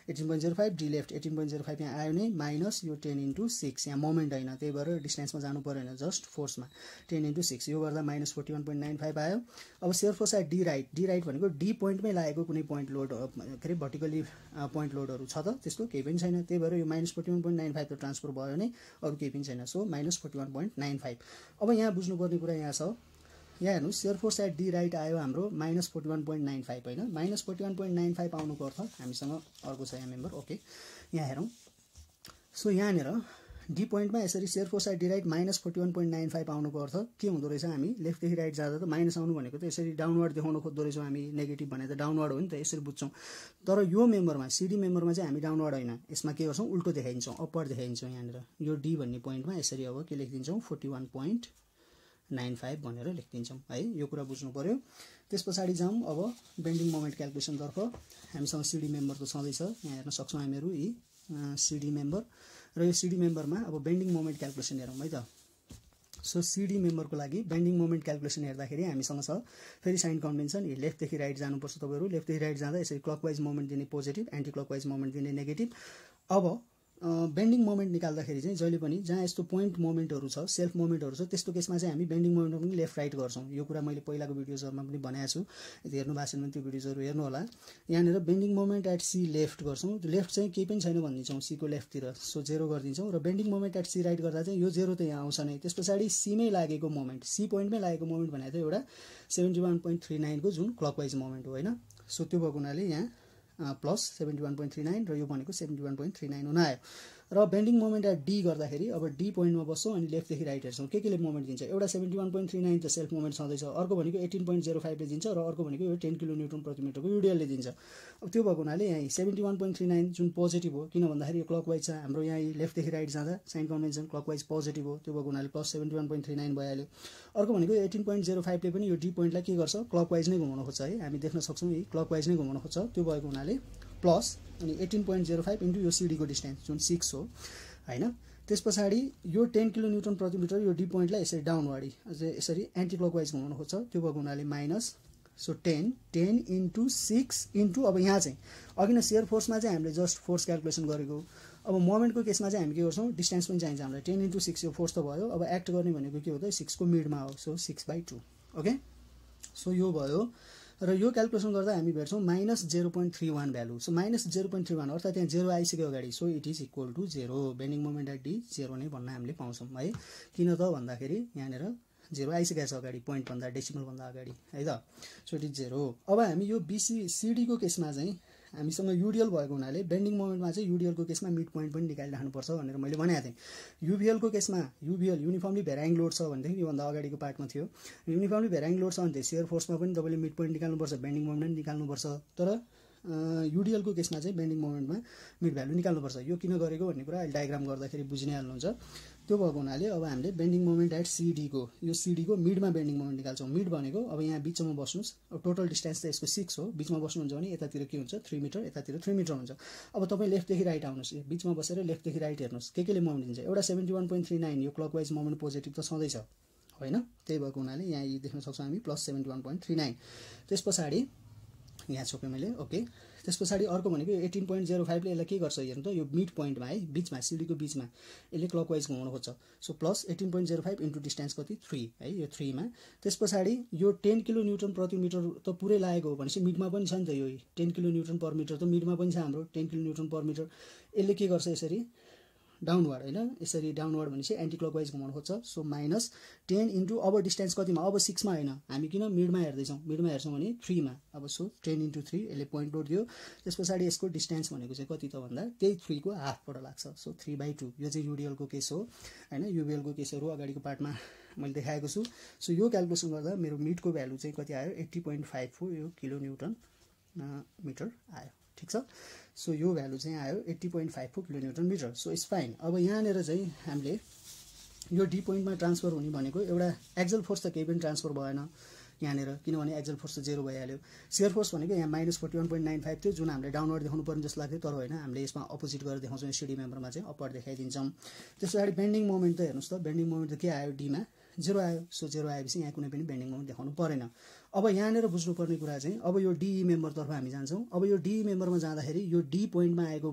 Speaker 1: 18.05, D left 18.05 यहाँ आयो नै माइनस यो 10 इन्टु 6 यहाँ मोमेन्ट होइन, त्यही भएर डिस्टेन्समा जानु परेन, जस्ट फोर्समा 10 इन्टु 6 यो गर्दा माइनस 41.95 आयो। अब shear force at D right भनेको डी पोइन्टमै लागेको कुनै पोइन्ट लोड के अरे भर्टिकली पोइन्ट लोडहरू छ त त्यस्तो केही पनि छैन, त्यही भएर यो माइनस 41.95 त ट्रान्सफर भयो नै, अरू केही पनि छैन। So minus 41.95। अब यहाँ बुझ्नुपर्ने कुरा यहाँ छ, यहाँ हेर्नुहोस् shear force at D right आयो हाम्रो माइनस 41.95 होइन, माइनस 41.95 आउनुको अर्थ हामीसँग अर्को छ यहाँ मेम्बर। ओके यहाँ हेरौँ। सो यहाँनिर डी पोइन्टमा यसरी shear force at D right minus 41.95 आउनुको अर्थ के हुँदो रहेछ, हामी लेफ्टदेखि राइट जाँदा त माइनस आउनु भनेको त यसरी डाउनवर्ड देखाउन खोज्दो रहेछौँ हामी, नेगेटिभ भने त डाउनवर्ड हो नि त, यसरी बुझ्छौँ। तर यो मेम्बरमा सिडी मेम्बरमा चाहिँ हामी डाउनवर्ड होइन, यसमा के गर्छौँ उल्टो देखाइदिन्छौँ, अप्पर देखाइदिन्छौँ। यहाँनिर यो डी भन्ने पोइन्टमा यसरी अब के लेखिदिन्छौँ 41.95 भनेर लेखिदिन्छौँ है, यो कुरा बुझ्नु पर्यो। त्यस पछाडि जाउँ अब बेन्डिङ मोमेन्ट क्यालकुलेसनतर्फ। हामीसँग सिडी मेम्बर त छँदैछ, यहाँ हेर्न सक्छौँ हामीहरू यी सिडी मेम्बर, र यो सिडी मेम्बरमा अब बेन्डिङ मोमेन्ट क्यालकुलेसन हेरौँ है त। सो सिडी मेम्बरको लागि बेन्डिङ मोमेन्ट क्यालकुलेसन हेर्दाखेरि हामीसँग छ फेरि साइन कन्भेन्सन, लेफ्टदेखि राइट जानुपर्छ तपाईँहरू, लेफ्टदेखि राइट जाँदा यसरी क्लकवाइज मोमेन्ट दिने पोजिटिभ, एन्टी क्लकवाइज मोमेन्ट दिने नेगेटिभ। अब बेन्डिङ मोमेन्ट निकाल्दाखेरि चाहिँ जहिले पनि जहाँ यस्तो पोइन्ट मोमेन्टहरू छ, सेल्फ मोमेन्टहरू छ, त्यस्तो केसमा चाहिँ हामी बेन्डिङ मोमेन्टमा पनि लेफ्ट राइट गर्छौँ। यो कुरा मैले पहिलाको भिडियोजहरूमा पनि भनेको छु, यदि हेर्नु भएको छैन भने त्यो भिडियोजहरू हेर्नु होला। यहाँनिर bending moment at C left गर्छौँ, लेफ्ट चाहिँ केही पनि छैन भनिदिन्छौँ सीको लेफ्टतिर, सो 0 गरिदिन्छौँ। र bending moment at C right गर्दा चाहिँ यो 0 त यहाँ आउँछ नै। त्यस पछाडि सीमै लागेको मोमेन्ट, सी पोइन्टमै लागेको मोमेन्ट भनेको थियो एउटा 71.39 को जुन क्लकवाइज मोमेन्ट हो होइन। सो त्यो भएको हुनाले यहाँ प्लस 71.39 र यो भनेको 71.39 हुन आयो। र बेन्डिङ मोमेन्ट एट डी गर्दाखेरि अब डी पोइन्टमा बस्छौँ अनि लेफ्टदेखि राइट हेर्छौँ, के केले मोमेन्ट दिन्छ। एउटा 71.39 त सेल्फ मोमेन्ट छँदैछ, अर्को भनेको 18.05 ले दिन्छ, र अर्को भनेको यो 10 किलो न्युटन प्रति मिटरको युडिएलले दिन्छ। अब त्यो भएको हुनाले यहाँ 71.39 जुन पोजिटिभ हो, किन भन्दाखेरि यो क्लकवाइज छ हाम्रो, यहाँ लेफ्टदेखि राइट जाँदा साइन कन्भेन्सन क्लकवाइज पोजिटिभ हो, त्यो भएको हुनाले प्लस 71.39 भइहाल्यो। अर्को भनेको 18.05 ले पनि यो डी पोइन्टलाई के गर्छ क्लकवाइज नै घुमाउन खोज्छ है, हामी देख्न सक्छौँ यही क्लकवाइज नै घुमाउन खोज्छ। त्यो भएको हुनाले प्लस अनि 18.05 इन्टु यो सिडीको डिस्टेन्स जुन 6 हो होइन। त्यस पछाडि यो 10 किलो न्युटन प्रति मिटर यो डी पोइन्टलाई यसरी डाउनवर्ड यसरी एन्टी क्लकवाइज घुमाउन खोज्छ, त्यो भएको हुनाले माइनस। सो 10 इन्टु 6 इन्टु अब यहाँ चाहिँ अघि नै शेयर फोर्समा चाहिँ हामीले जस्ट फोर्स क्यालकुलेसन गरेको, अब मोमेन्टको केसमा चाहिँ हामी के गर्छौँ डिस्टेन्स पनि चाहिन्छ हामीलाई। 10 इन्टु 6 यो फोर्स त भयो, अब एक्ट गर्ने भनेको के हो त 6 को मिडमा हो, सो 6/2। ओके सो यो भयो। र यो क्यालकुलेसन गर्दा हामी भेट्छौँ माइनस 0.31 भ्यालु। सो माइनस 0.31 अर्थात् त्यहाँ 0 आइसक्यो अगाडि, so it is equal to 0। Bending moment at D 0 नै भन्न हामीले पाउँछौँ है। किन त भन्दाखेरि यहाँनिर 0 आइसकेको छ अगाडि, पोइन्टभन्दा डेसिमलभन्दा अगाडि है त, सो इट इज 0। अब हामी यो सिडीको केसमा चाहिँ हामीसँग युडिएल भएको हुनाले बेन्डिङ मोमेन्टमा चाहिँ युडिएलको केसमा मिड पोइन्ट पनि निकालिराख्नुपर्छ भनेर मैले भनेको थिएँ। युभिएलको केसमा युभिएल युनिफर्मली भेराइङ लोड छ भनेदेखि योभन्दा अगाडिको पार्टमा थियो, युनिफर्मली भेराइङ लोड छ भने शेयर फोर्समा पनि तपाईँले मिड पोइन्ट निकाल्नुपर्छ, बेन्डिङ मोमेन्ट पनि निकाल्नुपर्छ। तर युडिएलको केसमा चाहिँ बेन्डिङ मोमेन्टमा मिड भ्यालु निकाल्नुपर्छ। यो किन गरेको भन्ने कुरा अहिले डायग्राम गर्दाखेरि बुझि नै हाल्नुहुन्छ। त्यो भएको हुनाले अब हामीले बेन्डिङ मोमेन्ट एट सिडीको यो सिडीको मिडमा बेन्डिङ मोमेन्ट निकाल्छौँ। मिड भनेको अब यहाँ बिचमा बस्नुहोस्, अब टोटल डिस्टेन्स त यसको 6 हो, बिचमा बस्नुहुन्छ भने यतातिर के हुन्छ 3 मिटर, यतातिर 3 मिटर हुन्छ। अब तपाईँ लेफ्टदेखि राइट आउनुहोस्, बिचमा बसेर लेफ्टदेखि राइट हेर्नुहोस् के केले मोमेन्ट दिन्छ। एउटा 71.39 यो क्लकवाइज मोमेन्ट पोजिटिभ त छँदैछ होइन, त्यही भएको हुनाले यहाँ देख्न सक्छौँ हामी प्लस 71.39। त्यस पछाडि यहाँ छोपेँ मैले। ओके त्यस पछाडि अर्को भनेको 18.05 ले यसलाई के गर्छ हेर्नु त, यो मिड पोइन्टमा है बिचमा सिडीको बिचमा यसले क्लकवाइज घुमाउन खोज्छ। सो प्लस 18.05 इन्टु डिस्टेन्स कति 3 है, यो 3 मा। त्यस पछाडि यो 10 किलो न्युटन प्रति मिटर त पुरै लागेको हो भनेपछि मिडमा पनि छ नि त, यो 10 किलो न्युटन पर मिटर त मिडमा पनि छ हाम्रो 10 किलो न्युटन पर मिटर। यसले के गर्छ यसरी डाउनवर्ड होइन, यसरी डाउनवर्ड भनेपछि एन्टी क्लकवाइज घुमाउन खोज्छ। सो माइनस 10 इन्टु अब डिस्टेन्स कतिमा, अब 6 मा होइन, हामी किन मिडमा हेर्दैछौँ, मिडमा हेर्छौँ भने 3 मा। अब सो 10 इन्टु 3 यसले पोइन्ट लोड दियो। त्यस पछाडि यसको डिस्टेन्स भनेको चाहिँ कति त भन्दा त्यही 3 को हाफबाट लाग्छ, सो 3/2। यो चाहिँ युडिएलको केस हो होइन। युबिएलको केसहरू अगाडिको पार्टमा मैले देखाएको छु। सो यो क्याल्कुलेसन गर्दा मेरो मिडको भ्यालु चाहिँ कति आयो 80.54 यो किलो न्युटन मिटर आयो। ठिक छ। सो यो भ्यालु चाहिँ आयो 80.54 kilo newton metre. So it's fine. अब यहाँनिर चाहिँ हामीले यो डी पोइन्टमा ट्रान्सफर हुने भनेको एउटा एक्जल फोर्स त केही पनि ट्रान्सफर भएन यहाँनिर, किनभने एक्जल फोर्स त 0 भइहाल्यो। शियर फोर्स भनेको यहाँ -41.95 थियो, जुन हामीले डाउनवर्ड देखाउनु पर्ने जस्तो लाग्थ्यो, तर होइन, हामीले यसमा अपोजिट गरेर देखाउँछौँ। सिडी मेम्बरमा चाहिँ अपवर्ड देखाइदिन्छौँ। त्यस पछाडि बेन्डिङ मोमेन्ट त हेर्नुहोस् त, बेन्डिङ मोमेन्ट त के आयो, डीमा 0 आयो। सो 0 आएपछि यहाँ कुनै पनि बेन्डिङ मोमेन्ट देखाउनु परेन। अब यहाँनिर बुझ्नुपर्ने कुरा चाहिँ अब यो डी मेम्बरतर्फ हामी जान्छौँ। अब यो डी मेम्बरमा जाँदाखेरि यो डी पोइन्टमा आएको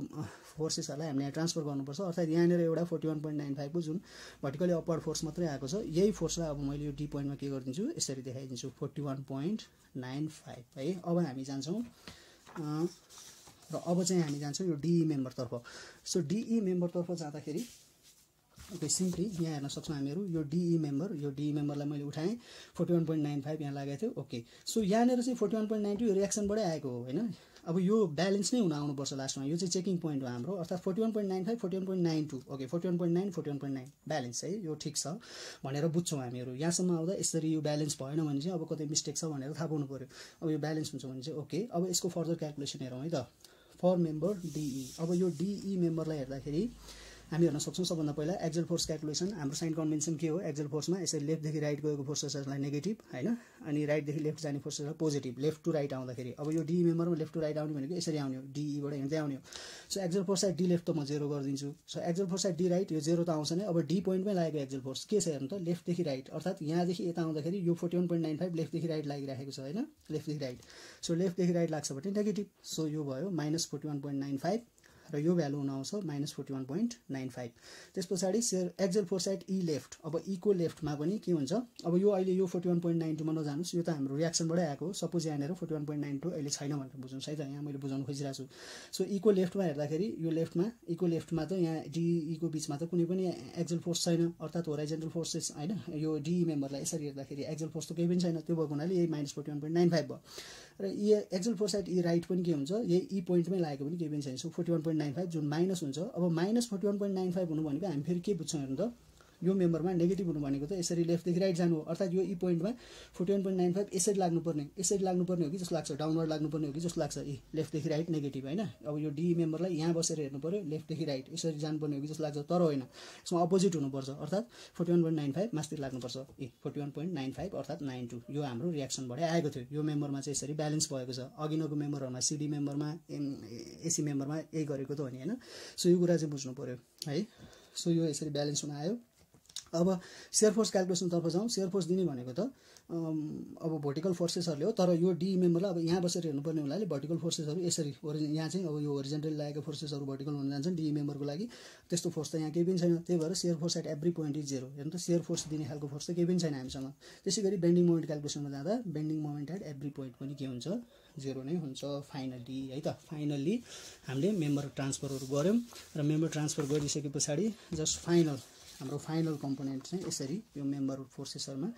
Speaker 1: फोर्सेसहरूलाई हामीले यहाँ ट्रान्सफर गर्नुपर्छ। अर्थात् यहाँनिर एउटा 41.95 को जुन भर्टिकली अपवर्ड फोर्स मात्रै आएको छ, यही फोर्सलाई अब मैले यो डी पोइन्टमा के गरिदिन्छु, यसरी देखाइदिन्छु 41.95 है। अब हामी जान्छौँ र अब चाहिँ हामी जान्छौँ यो डिई मेम्बरतर्फ। सो डिई मेम्बरतर्फ जाँदाखेरि ओके सिम्पली यहाँ हेर्न सक्छौँ हामीहरू यो डिई मेम्बरलाई मैले उठाएँ 41.95 यहाँ लागेको थियो। ओके सो यहाँनिर चाहिँ 41.92 रियाक्सनबाटै आएको हो होइन। अब यो ब्यालेन्स नै हुन आउनुपर्छ लास्टमा, यो चाहिँ चेकिङ पोइन्ट हो हाम्रो, अर्थात् 41.95 41.92 ओके 41.9 41.9 ब्यालेन्स है, यो ठिक छ भनेर बुझ्छौँ हामीहरू। यहाँसम्म आउँदा यसरी यो ब्यालेन्स भएन भने चाहिँ अब कतै मिस्टेक छ भनेर थाहा पाउनु पऱ्यो। अब यो ब्यालेन्स हुन्छ भने चाहिँ ओके। अब यसको फर्दर क्यालकुलेसन हेरौँ है त। फर मेम्बर डिई, अब यो डिई मेम्बरलाई हेर्दाखेरि हामी हेर्न सक्छौँ सबभन्दा पहिला एक्जल फोर्स क्यालकुलेसन। हाम्रो साइन कन्भेन्सन के हो, एक्जल फोर्समा यसरी लेफ्टदेखि राइट गएको फोर्सेसहरूलाई नेगेटिभ होइन, अनि राइटदेखि लेफ्ट जाने फोर्सेसलाई पोजिटिभ, लेफ्ट टु राइट आउँदाखेरि। अब यो डी मेम्बरमा लेफ्ट टु राइट आउने भनेको यसरी आउने हो, डिईबाट हिँड्दै आउने हो। So axle force side D left त म 0 गरिदिन्छु। So axle force side D right यो 0 त आउँछ नै। अब डी पोइन्टमै लागेको एक्जल फोर्स के छ हेर्नु त, लेफ्टदेखि राइट, अर्थात् यहाँदेखि यता आउँदाखेरि यो 41.95 लेफ्टदेखि राइट लागिरहेको छ होइन, लेफ्टदेखि राइट। सो लेफ्टदेखि राइट लाग्छ भने नेगेटिभ, सो यो भयो -41.95 र यो भ्यालु हुन आउँछ -41.95। त्यस पछाडि एक्जल फोर्स साइड ई लेफ्ट, अब ई को लेफ्टमा पनि के हुन्छ, अब यो अहिले यो 41.92 मा नजानुस्, यो त हाम्रो रियाक्सनबाटै आएको हो। सपोज यहाँनिर 41.92 अहिले छैन भनेर बुझ्नुहोस् है त, यहाँ मैले बुझाउनु खोजिरहेको छु। सो ई को लेफ्टमा हेर्दाखेरि यो लेफ्टमा ई को लेफ्टमा त यहाँ डिई को बिचमा त कुनै पनि एक्जल फोर्स छैन, अर्थात् होराइजन्टल फोर्सेस होइन। यो डिई मेम्बरलाई यसरी हेर्दाखेरि एक्जल फोर्स त केही पनि छैन, त्यो भएको हुनाले यही -41.95 भयो। र यी एक्जल फोर्स साइड ई राइट पनि के हुन्छ, यही ई पोइन्टमै लागेको पनि केही पनि छैन। सो 41.95 जुन माइनस हुन्छ, अब -41.95 हुनु भनेको हामी फेरि के बुझ्छौँ हेर्नु त, यो मेम्बरमा नेगेटिभ हुनु भनेको त यसरी लेफ्टदेखि राइट जानु हो, अर्थात् यो ई पोइन्टमा 41.95 यसरी लाग्नुपर्ने हो कि जस्तो लाग्छ, डाउनवर्ड लाग्नुपर्ने हो कि जस्तो लाग्छ, ई लेफ्टदेखि राइट नेगेटिभ होइन। अब यो डी मेम्बरलाई यहाँ बसेर हेर्नु पऱ्यो, लेफ्टदेखि राइट यसरी जानुपर्ने हो कि जस्तो लाग्छ, तर होइन, यसमा अपोजिट हुनुपर्छ, अर्थात् 41.95 मास्तिर लाग्नुपर्छ, 41.95 अर्थात् 92। यो हाम्रो रियाक्सनबाटै आएको थियो। यो मेम्बरमा चाहिँ यसरी ब्यालेन्स भएको छ। अघिल्लोको मेम्बरहरूमा सिडी मेम्बरमा एसी मेम्बरमा यही गरेको त हो नि होइन। सो यो कुरा चाहिँ बुझ्नु पऱ्यो है। सो यो यसरी ब्यालेन्स हुन आयो। अब शियर फोर्स क्यालकुलेसनतर्फ जाउँ। शियर फोर्स दिने भनेको त अब भर्टिकल फोर्सेसहरूले हो, तर यो डी मेम्बरलाई अब यहाँ बसेर हेर्नुपर्ने हुनाले भर्टिकल फोर्सेसहरू यसरी यहाँ चाहिँ अब यो होरिजेन्टली लागेको फोर्सेसहरू भर्टिकल हुन जान्छन् डी मेम्बरको लागि। त्यस्तो फोर्स त यहाँ केही पनि छैन, त्यही भएर shear force at every point is 0। हेर्नु त, शियर फोर्स दिने खालको फोर्स त केही पनि छैन हामीसँग। त्यसै गरी बेन्डिङ मोमेन्ट क्यालकुलेसनमा जाँदा bending moment at every point पनि के हुन्छ, 0 नै हुन्छ फाइनल्ली है त। फाइनल्ली हामीले मेम्बर ट्रान्सफरहरू गऱ्यौँ र मेम्बर ट्रान्सफर गरिसके पछाडि जस्ट हाम्रो फाइनल कम्पोनेन्ट चाहिँ यसरी यो मेम्बर फोर्सेसहरूमा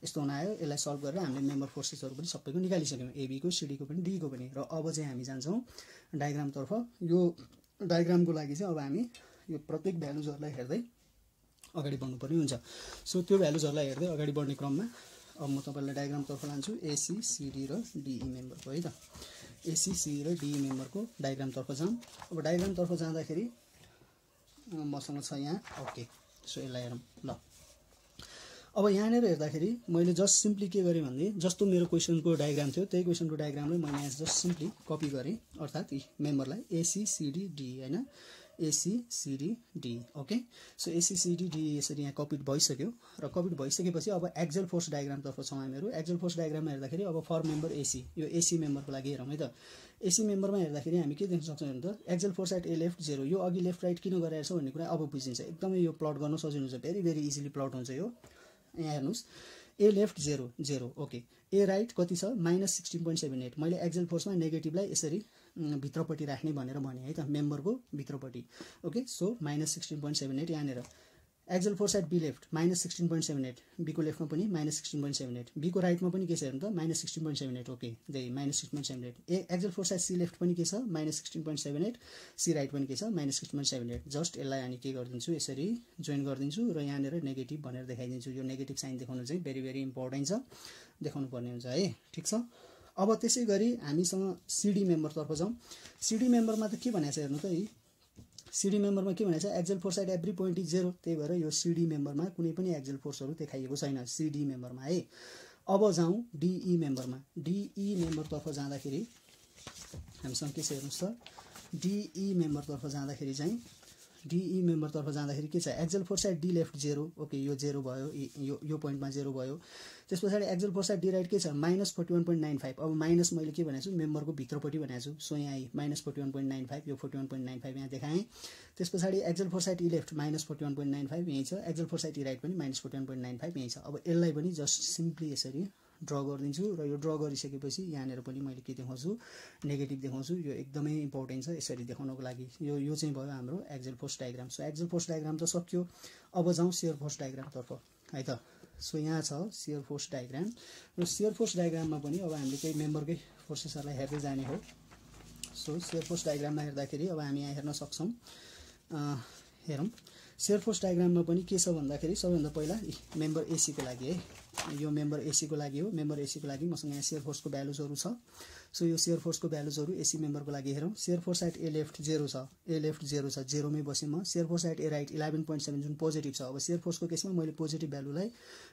Speaker 1: यस्तो हुन आयो। यसलाई सल्भ गरेर हामीले मेम्बर फोर्सेसहरू पनि सबैको निकालिसक्यौँ, एबीको, सिडीको पनि, डीको पनि। र अब चाहिँ हामी जान्छौँ डायग्रामतर्फ। यो डायग्रामको लागि चाहिँ अब हामी यो प्रत्येक भ्यालुजहरूलाई हेर्दै अगाडि बढ्नुपर्ने हुन्छ। सो त्यो भ्यालुजहरूलाई हेर्दै अगाडि बढ्ने क्रममा अब म तपाईँलाई डायग्रामतर्फ लान्छु, एसी, सिडी र डिई मेम्बरको है त। एसी, सिडी र डिई मेम्बरको डायग्रामतर्फ जाउँ। अब डायग्रामतर्फ जाँदाखेरि मसँग छ यहाँ ओके। सो यसलाई हेरौँ ल। अब यहाँनिर हेर्दाखेरि मैले जस्ट सिम्पली के गरेँ भने, जस्तो मेरो क्वेसनको डायग्राम थियो त्यही क्वेसनको डायग्रामलाई मैले यहाँ जस्ट सिम्पली कपी गरेँ, अर्थात् यी मेम्बरलाई एसी, सिडी, डी होइन, AC, CD, D okay. So AC, CD, D यसरी यहाँ कपिड भइसक्यो। र कपिड भइसकेपछि अब एक्जल फोर्स डायग्रामतर्फ छौँ हामीहरू। एक्जल फोर्स डायग्राममा हेर्दाखेरि अब फर मेम्बर एसी, यो एसी मेम्बरको लागि हेरौँ है त। एसी मेम्बरमा हेर्दाखेरि हामी के देख्न सक्छौँ हेर्नु त, axial force at A left 0। यो अघि लेफ्ट राइट किन गराएको छ भन्ने कुरा अब बुझिन्छ, एकदमै यो प्लट गर्न सजिलो हुन्छ, भेरी इजिली प्लट हुन्छ यो। यहाँ हेर्नुहोस्, ए लेफ्ट 0 ओके, ए राइट कति छ -16.78। मैले एक्जल फोर्समा नेगेटिभलाई यसरी भित्रपट्टि राख्ने भनेर भने है त, मेम्बरको भित्रपट्टि ओके। सो -16.78 यहाँनिर axial force at B left -16.78, B को लेफ्टमा पनि -16.78, बी को राइटमा पनि के छ हेर्नु त -16.78, ओके त्यही -16.78। Axial force at C left पनि के छ -16.78, सी राइट पनि के छ -16.78। जस्ट यसलाई अनि के गरिदिन्छु यसरी जोइन गरिदिन्छु र यहाँनिर नेगेटिभ भनेर देखाइदिन्छु। यो नेगेटिभ साइन देखाउनु चाहिँ भेरी भेरी इम्पोर्टेन्ट छ, देखाउनु पर्ने हुन्छ है, ठिक छ। अब त्यसै गरी हामीसँग सिडी मेम्बरतर्फ जाउँ। सिडी मेम्बरमा त के भनेको छ हेर्नु त, सिडी मेम्बरमा के भनेको छ axial force at every point is 0, त्यही भएर यो सिडी मेम्बरमा कुनै पनि एक्जेल फोर्सहरू देखाइएको छैन सिडी मेम्बरमा है। अब जाउँ डिई मेम्बरमा। डिई मेम्बरतर्फ जाँदाखेरि हामीसँग के छ हेर्नुहोस् त, डिई मेम्बरतर्फ जाँदाखेरि चाहिँ डिई मेम्बरतर्फ जाँदाखेरि के छ axial force at D left 0, okay यो 0 भयो, यो पोइन्टमा 0 भयो। त्यस पछाडि axial force at D right के छ -41.95। अब माइनस मैले के भनेको छु मेम्बरको भित्रपट्टि भनेको छु, सो यहाँ -41.95, यो 41.95 यहाँ देखाएँ। त्यस पछाडि axial force at E left -41.95 यही छ, axial force at E right पनि -41.95 यही छ। अब यसलाई पनि जस्ट सिम्पली यसरी ड्र गरिदिन्छु र यो ड्र गरिसकेपछि यहाँनिर पनि मैले के देखाउँछु नेगेटिभ देखाउँछु। यो एकदमै इम्पोर्टेन्ट छ यसरी देखाउनको लागि। यो चाहिँ भयो हाम्रो एक्जेल force diagram. So एक्जेल force diagram त सक्यो। अब जाउँ सियर फोर्स डायग्रामतर्फ है त। सो यहाँ छ सियर फोर्स डायग्राम र सियर फोर्स डायग्राममा पनि अब हामीले केही मेम्बरकै फोर्सेसहरूलाई हेर्दै जाने हो। सो सियर फोर्स डायग्राममा हेर्दाखेरि अब हामी यहाँ हेर्न सक्छौँ, हेरौँ सियर फोर्स डायग्राममा पनि के छ भन्दाखेरि सबैभन्दा पहिला मेम्बर एसीको लागि है, यो मेम्बर एसीको लागि हो। मेम्बर एसीको लागि मसँग यहाँ सियर फोर्सको भ्यालुजहरू छ। सो यो सियर फोर्सको भ्यालुजहरू एसी मेम्बरको लागि हेरौँ। Shear force at A left 0 छ, ए लेफ्ट 0 छ, 0 मै बसेँ म। Shear force at A right 11.7 जुन पोजिटिभ छ। अब सियर फोर्सको केसमा मैले पोजिटिभ भ्यालुलाई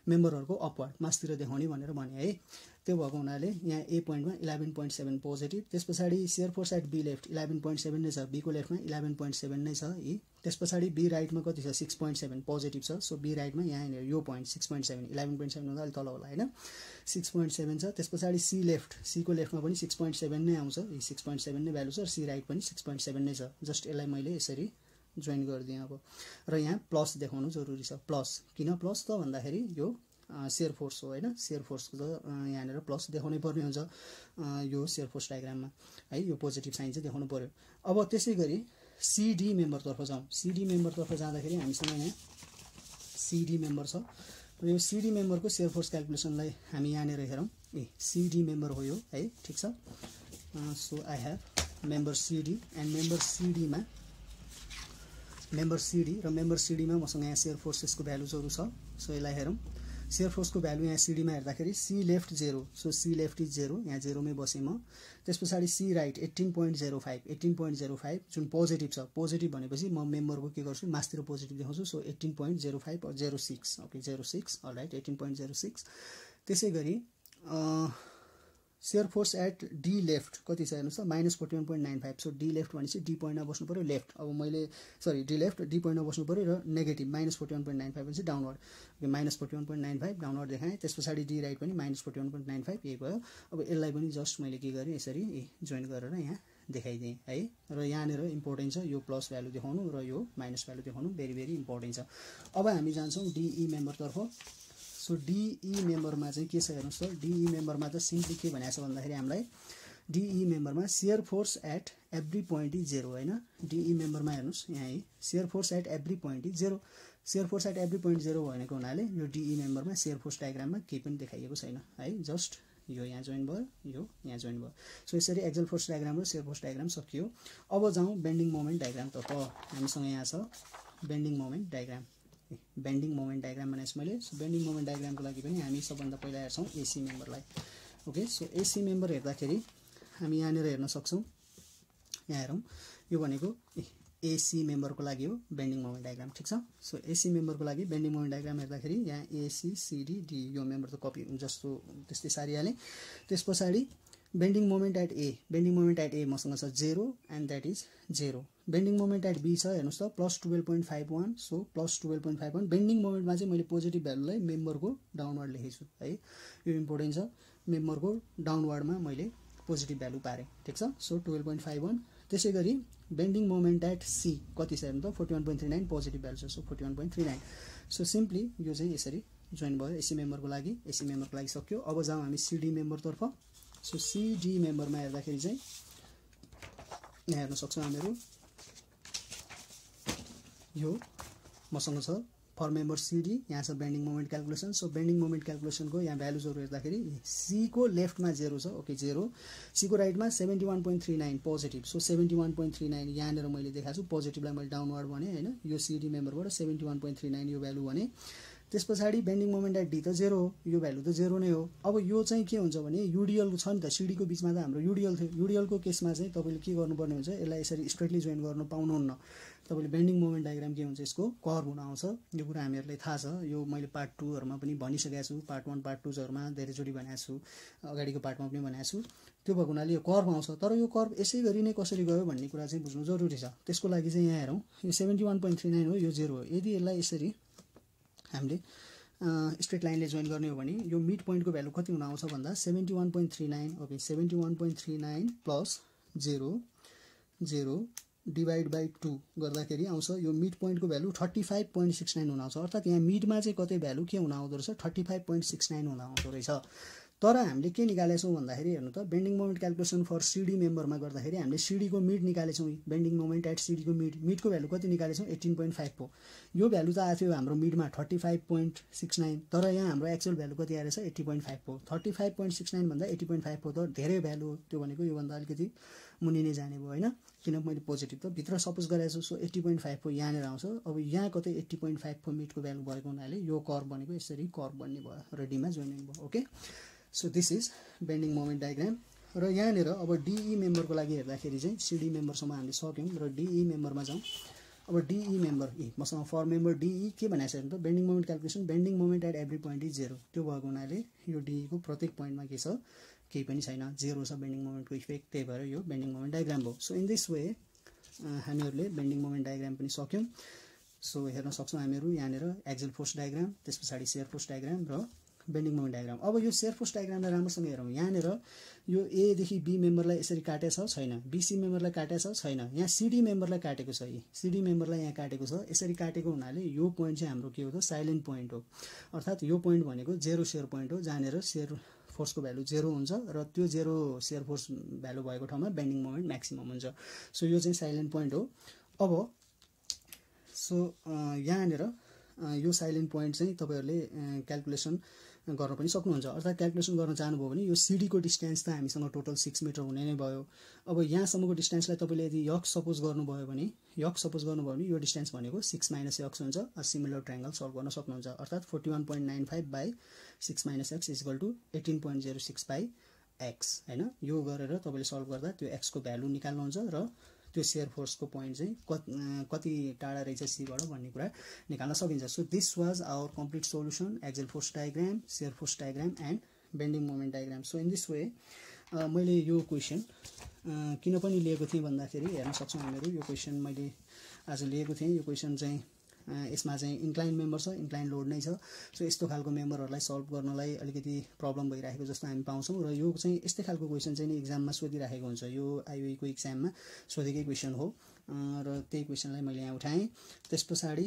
Speaker 1: मेम्बरहरूको अपवर्ड मासतिर देखाउने भनेर भने है, त्यो भएको हुनाले यहाँ ए पोइन्टमा 11.7 पोजिटिभ। त्यस पछाडि shear force at B left 11.7 नै छ, बीको लेफ्टमा 11.7 नै छ यी। त्यस पछाडि बी राइटमा कति छ 6.7 पोजिटिभ छ। सो बी राइटमा यहाँनिर यो पोइन्ट 6.7, 11.7 भन्दा अलिक तल होला होइन, 6.7 छ। त्यस पछाडि सी लेफ्ट, सीको लेफ्टमा पनि 6.7 नै आउँछ, 6.7 नै भ्यालु छ। सी राइट पनि 6.7 नै छ। जस्ट यसलाई मैले यसरी जोइन गरिदिएँ अब। र यहाँ प्लस देखाउनु जरुरी छ। प्लस किन प्लस त भन्दाखेरि यो सियर फोर्स हो होइन, सियर फोर्सको त यहाँनिर प्लस देखाउनै पर्ने हुन्छ यो सियर फोर्स डायग्राममा है, यो पोजिटिभ साइन चाहिँ देखाउनु पर्यो। अब त्यसै गरी सिडी मेम्बरतर्फ जाउँ। सिडी मेम्बरतर्फ जाँदाखेरि हामीसँग यहाँ सिडी मेम्बर छ र यो सिडी मेम्बरको सियर फोर्स क्यालकुलेसनलाई हामी यहाँनिर हेरौँ। सिडी मेम्बर हो यो है, ठिक छ। So I have member CD and member सिडीमा मेम्बर सिडी र मेम्बर सिडीमा मसँग यहाँ सियर फोर्सेसको भ्यालुजहरू छ। सो यसलाई हेरौँ। सियर फोर्सको भ्यालु यहाँ सिडीमा हेर्दाखेरि C left 0, so C left is 0, यहाँ 0 मै बसेँ म। त्यस पछाडि सी राइट 18.05 जुन पोजिटिभ छ। पोजिटिभ भनेपछि म मेम्बरको के गर्छु मासतिर पोजिटिभ देखाउँछु। सो 18.05 और 06, ओके 06, अलराइट 18.06। त्यसै गरी shear force at D left कति छ हेर्नुहोस् त -41.95। सो डी लेफ्ट भनेपछि डी पोइन्टमा बस्नु पऱ्यो लेफ्ट। अब मैले सरी डी लेफ्ट डी पोइन्टमा बस्नु पऱ्यो र नेगेटिभ -41.95 भनेपछि डाउनवर्ड, ओके -41.95 डाउनवर्ड देखाएँ। त्यस पछाडि डी राइट पनि -41.95 यही भयो। अब यसलाई पनि जस्ट मैले के गरेँ यसरी जोइन गरेर यहाँ देखाइदिएँ है। र यहाँनिर इम्पोर्टेन्ट छ यो प्लस भ्यालु देखाउनु र यो माइनस भ्यालु देखाउनु, भेरी भेरी इम्पोर्टेन्ट छ। अब हामी जान्छौँ डिई मेम्बरतर्फ। सो डिई मेम्बरमा चाहिँ के छ हेर्नुहोस् त, डिई मेम्बरमा त सिम्पली के भनेको छ भन्दाखेरि हामीलाई डिई मेम्बरमा shear force at every point is 0 होइन। डिई मेम्बरमा हेर्नुहोस् यहाँ है, shear force at every point is 0। Shear force at every point 0 भनेको हुनाले यो डिई मेम्बरमा सियर फोर्स डायग्राममा केही पनि देखाइएको छैन है। जस्ट यो यहाँ जोइन भयो, यो यहाँ जोइन भयो। सो यसरी एक्जेल फोर्स डायग्राम र सियर फोर्स डायग्राम सकियो। अब जाउँ बेन्डिङ मोमेन्ट डायग्रामतर्फ। हामीसँग यहाँ छ bending moment diagram. Bending moment diagram भनेपछि मैले बेन्डिङ मोमेन्ट डायग्रामको लागि पनि हामी सबभन्दा पहिला हेर्छौँ एसी मेम्बरलाई। ओके, सो एसी मेम्बर हेर्दाखेरि हामी यहाँनिर हेर्न सक्छौँ। यहाँ हेरौँ, यो भनेको एसी मेम्बरको लागि हो बेन्डिङ मोमेन्ट डायग्राम, ठिक छ। सो एसी मेम्बरको लागि बेन्डिङ मोमेन्ट डायग्राम हेर्दाखेरि यहाँ एसी सिडी डी यो मेम्बर त कपी जस्तो त्यस्तै सारिहालेँ। त्यस पछाडि bending moment at A, bending moment at A मसँग छ 0 and that is 0। Bending moment at B छ हेर्नुहोस् त +12.51, सो +12.51। बेन्डिङ मोमेन्टमा चाहिँ मैले पोजिटिभ भ्यालुलाई मेम्बरको डाउनवर्ड लेखेको छु है, यो इम्पोर्टेन्ट छ। मेम्बरको डाउनवर्डमा मैले पोजिटिभ भ्यालु पारेँ, ठिक छ। सो 12.51। त्यसै गरी बेन्डिङ मोमेन्ट एट सी कति छ हेर्नु त 41.39 पोजिटिभ भ्यालु छ। सो 41.39। सो सिम्पली यो चाहिँ यसरी जोइन भयो एसी मेम्बरको लागि। एसी मेम्बरको लागि सक्यो। अब जाउँ हामी सिडी मेम्बरतर्फ। सो सिडी मेम्बरमा हेर्दाखेरि चाहिँ यहाँ हेर्न सक्छौँ हामीहरू, यो मसँग छ फर मेम्बर सिडी यहाँ छ bending moment calculation. So bending moment क्याल्कुलेसनको यहाँ भ्यालुजहरू हेर्दाखेरि सी को लेफ्टमा 0 छ, ओके 0, सी को राइटमा 71.39 पोजिटिभ। सो 71.39 यहाँनिर मैले देखाएको छु, पोजिटिभलाई मैले डाउनवर्ड भने होइन, यो सिडी मेम्बरबाट 71.39 यो भ्यालु भने। त्यस पछाडि बेन्डिङ मोमेन्ट एट डी त 0 हो, यो भ्यालु त 0 नै हो। अब यो चाहिँ के हुन्छ भने युडिएल छ नि त, सिडीको बिचमा त हाम्रो युडिएल थियो, युडिएलको केसमा चाहिँ तपाईँले के गर्नुपर्ने हुन्छ, यसलाई यसरी स्ट्रेटली जोइन गर्न पाउनुहुन्न। तपाईँले बेन्डिङ मोमेन्ट डायग्राम के हुन्छ, यसको कर्भ हुन आउँछ। यो कुरा हामीहरूलाई थाहा छ, यो मैले पार्ट 2हरूमा पनि भनिसकेको छु, पार्ट 1 पार्ट 2हरूमा धेरैचोटि भनेको छु, अगाडिको पार्टमा पनि भनेको छु। त्यो भएको हुनाले यो कर्भ आउँछ, तर यो कर्भ यसै गरी नै कसरी गयो भन्ने कुरा चाहिँ बुझ्नु जरुरी छ। त्यसको लागि चाहिँ यहाँ हेरौँ, यो 71.39 हो, यो 0 हो। यदि यसलाई यसरी हामीले स्ट्रेट लाइनले जोइन गर्ने हो भने यो मिड पोइन्टको भ्यालु कति हुन आउँछ भन्दा 71.39, ओके 71.39 प्लस 0 डिभाइड बाई 2 गर्दाखेरि आउँछ यो मिड पोइन्टको भ्यालु 35.69 हुन आउँछ। अर्थात् यहाँ मिडमा चाहिँ कतै भ्यालु के हुन आउँदो रहेछ, 35.69 हुन आउँदो रहेछ। तर हामीले के निकालेछौँ भन्दाखेरि हेर्नु त, bending moment calculation for CD मेम्बरमा गर्दाखेरि हामीले सिडीको मिड निकालेछौँ, बेन्डिङ मोमेन्ट एट सिडीको मिडको भ्यालु कति निकालेछौँ 18.5 हो। यो भ्यालु त आएको थियो हाम्रो मिडमा 35.69, तर यहाँ हाम्रो एक्चुअल भ्यालु कति आएछ 80.5 हो। 35.69 भन्दा 80.5 हो त धेरै भ्यालु हो, त्यो भनेको योभन्दा अलिकति मुनि नै जाने भयो होइन, किन मैले पोजिटिभ त भित्र सपोज गरेको छु। सो 80.5 हो यहाँनिर आउँछ। अब यहाँ कतै 80.5 को मिडको भ्यालु भएको हुनाले यो कर्भ भनेको यसरी कर्भ बन्ने भयो र डीमा जोइनिङ भयो, okay. So this is bending moment diagram. र यहाँनिर अब डिई मेम्बरको लागि हेर्दाखेरि चाहिँ सिडी मेम्बरसम्म हामीले सक्यौँ र डिई मेम्बरमा जाउँ। अब डिई मेम्बर मसँग फर मेम्बर डिई के भनेको छ त, bending moment calculation bending moment at every point is 0, त्यो भएको हुनाले यो डिईको प्रत्येक पोइन्टमा के छ, केही पनि छैन, 0 छ बेन्डिङ मोमेन्टको इफेक्ट, त्यही भएर यो बेन्डिङ मोमेन्ट डायग्राम भयो। सो इन दिस वे हामीहरूले बेन्डिङ मोमेन्ट डायग्राम पनि सक्यौँ। सो हेर्न सक्छौँ हामीहरू यहाँनिर एक्जेल फोर्स डायग्राम, त्यस पछाडि सेयर फोर्स डायग्राम र बेन्डिङ मोमेन्ट डायग्राम। अब यो सेयर फोर्स डायग्रामलाई राम्रोसँग हेरौँ। यहाँनिर यो ए देखि बी मेम्बरलाई यसरी काटेको छ छैन, बीसी मेम्बरलाई काटेको छ छैन, यहाँ सिडी मेम्बरलाई काटेको छ, सिडी मेम्बरलाई यहाँ काटेको छ। यसरी काटेको हुनाले यो पोइन्ट चाहिँ हाम्रो के हो त, साइलेन्ट पोइन्ट हो। अर्थात् यो पोइन्ट भनेको 0 सेयर पोइन्ट हो, जहाँनिर सेयर फोर्सको भ्यालु 0 हुन्छ र त्यो 0 सेयर फोर्स भ्यालु भएको ठाउँमा बेन्डिङ मोमेन्ट म्याक्सिमम हुन्छ। सो यो चाहिँ साइलेन्ट पोइन्ट हो। अब सो यहाँनिर यो साइलेन्ट पोइन्ट चाहिँ तपाईँहरूले क्याल्कुलेसन गर्न पनि सक्नुहुन्छ। अर्थात् क्याल्कुलेसन गर्न चाहनुभयो भने यो सिडीको डिस्टेन्स त हामीसँग टोटल 6 मिटर हुने नै भयो। अब यहाँसम्मको डिस्टेन्सलाई तपाईँले यदि यक्स सपोज गर्नुभयो भने यो डिस्टेन्स भनेको 6 माइनस यक्स हुन्छ। सिमिलर ट्रायङ्गल सल्भ गर्न सक्नुहुन्छ। अर्थात् 41.95 by 6 minus x equal to 18.06 by x होइन। यो गरेर तपाईँले सल्भ गर्दा त्यो एक्सको भ्यालु निकाल्नुहुन्छ र त्यो सेयर फोर्सको पोइन्ट चाहिँ कति टाढा रहेछ सीबाट भन्ने कुरा निकाल्न सकिन्छ। So this was our complete solution, axial force diagram, shear force diagram and bending moment diagram. So in this way मैले यो क्वेसन किन पनि लिएको थिएँ भन्दाखेरि हेर्न सक्छौँ हामीहरू, यो क्वेसन मैले आज लिएको थिएँ। यो क्वेसन चाहिँ यसमा चाहिँ इन्क्लाइन मेम्बर छ, इन्क्लाइन लोड नै छ। सो यस्तो खालको मेम्बरहरूलाई सल्भ गर्नलाई अलिकति प्रब्लम भइरहेको जस्तो हामी पाउँछौँ र यो चाहिँ यस्तै खालको क्वेसन चाहिँ इक्जाममा सोधिराखेको हुन्छ। यो आइओईको इक्जाममा सोधेकै क्वेसन हो र त्यही क्वेसनलाई मैले यहाँ उठाएँ। त्यस पछाडि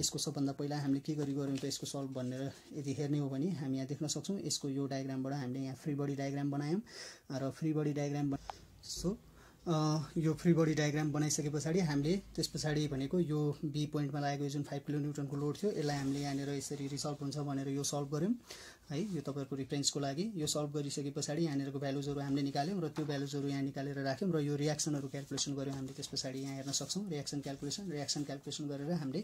Speaker 1: यसको सबभन्दा पहिला हामीले के गऱ्यौँ त यसको सल्भ भनेर यदि हेर्ने हो भने हामी यहाँ देख्न सक्छौँ यसको यो डायग्रामबाट हामीले यहाँ फ्री बडी डायग्राम बनायौँ र फ्री बडी डायग्राम यो फ्री बडी डायग्राम बनाइसके पछाडि हामीले त्यस पछाडि भनेको यो बी पोइन्टमा लागेको जुन 5 किलो न्युटनको लोड थियो यसलाई हामीले यहाँनिर यसरी रिजल्भ हुन्छ भनेर यो सल्भ गऱ्यौँ है। यो तपाईँहरूको रिफरेन्सको लागि यो सल्भ गरिसके पछाडि यहाँनिरको भ्यालुजहरू हामीले निकाल्यौँ र त्यो भ्यालुजहरू यहाँ निकालेर राख्यौँ र यो रियाक्सनहरू क्याल्कुलेसन गऱ्यौँ हामीले। त्यस पछाडि यहाँ हेर्न सक्छौँ रियाक्सन क्याल्कुलेसन गरेर हामीले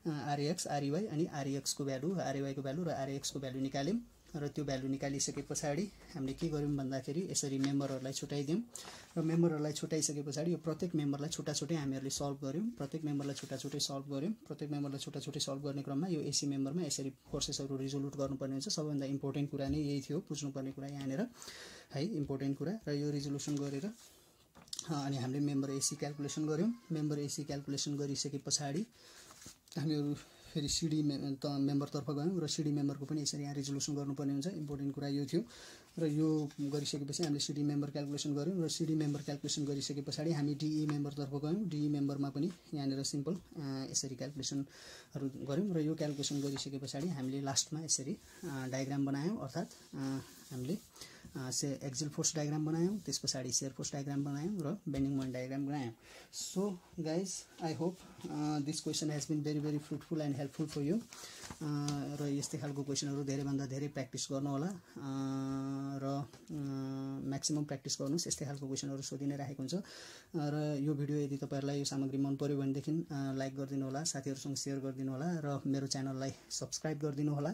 Speaker 1: आरएक्स आरइवाई अनि आरइएक्सको भ्यालु, आरइवाईको भ्यालु र आरएक्सको भ्यालु निकाल्यौँ र त्यो भ्यालु निकालिसके पछाडि हामीले के गर्यौँ भन्दाखेरि यसरी मेम्बरहरूलाई छुट्याइदियौँ र मेम्बरहरूलाई छुट्याइसके पछाडि यो प्रत्येक मेम्बरलाई छुट्टाछुट्टै हामीहरूले सल्भ गऱ्यौँ। प्रत्येक मेम्बरलाई छुट्टाछुट्टै सल्भ गर्ने क्रममा यो एसी मेम्बरमा यसरी फोर्सेसहरू रिजोल्युट गर्नुपर्ने हुन्छ। सबैभन्दा इम्पोर्टेन्ट कुरा नै यही थियो, बुझ्नुपर्ने कुरा यहाँनिर है, इम्पोर्टेन्ट कुरा। र यो रिजोल्युसन गरेर अनि हामीले मेम्बर एसी क्याल्कुलेसन गऱ्यौँ। मेम्बर एसी क्याल्कुलेसन गरिसके पछाडि हामीहरू फेरि सिडी मेम्बरतर्फ गयौँ र सिडी मेम्बरको पनि यसरी यहाँ रिजोल्युसन गर्नुपर्ने हुन्छ। इम्पोर्टेन्ट कुरा यो थियो र यो गरिसकेपछि हामीले सिडी मेम्बर क्याल्कुलेसन गऱ्यौँ र सिडी मेम्बर क्याल्कुलेसन गरिसके पछाडि हामी डिई मेम्बरतर्फ गयौँ। डिई मेम्बरमा पनि यहाँनिर सिम्पल यसरी क्याल्कुलेसनहरू गऱ्यौँ र यो क्याल्कुलेसन गरिसके पछाडि हामीले लास्टमा यसरी डायग्राम बनायौँ। अर्थात् हामीले एक्जिल फोर्स डायग्राम बनायौँ, त्यस पछाडि सेयर फोर्स डायग्राम बनायौँ र बेन्डिङ मोमेन्ट डायग्राम बनायौँ। So guys I hope this question has been very fruitful and helpful for you. र यस्तै खालको क्वेसनहरू धेरैभन्दा धेरै प्र्याक्टिस गर्नुहोला र म्याक्सिमम प्र्याक्टिस गर्नुहोस्। यस्तै खालको क्वेसनहरू सोधि नै राखेको हुन्छ। र यो भिडियो यदि तपाईँहरूलाई यो सामग्री मन पर्यो भनेदेखि लाइक गरिदिनु होला, साथीहरूसँग सेयर गरिदिनु होला र मेरो च्यानललाई सब्सक्राइब गरिदिनु होला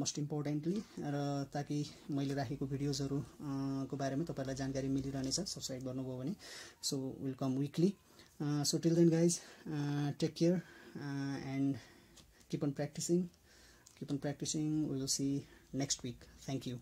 Speaker 1: मोस्ट इम्पोर्टेन्टली, र ताकि मैले राखेको भिडियोजहरू को बारेमा तपाईँलाई जानकारी मिलिरहनेछ सब्सक्राइब गर्नुभयो भने। So will come weekly. So till then guys, take care and keep on practicing. We will see next week. Thank you.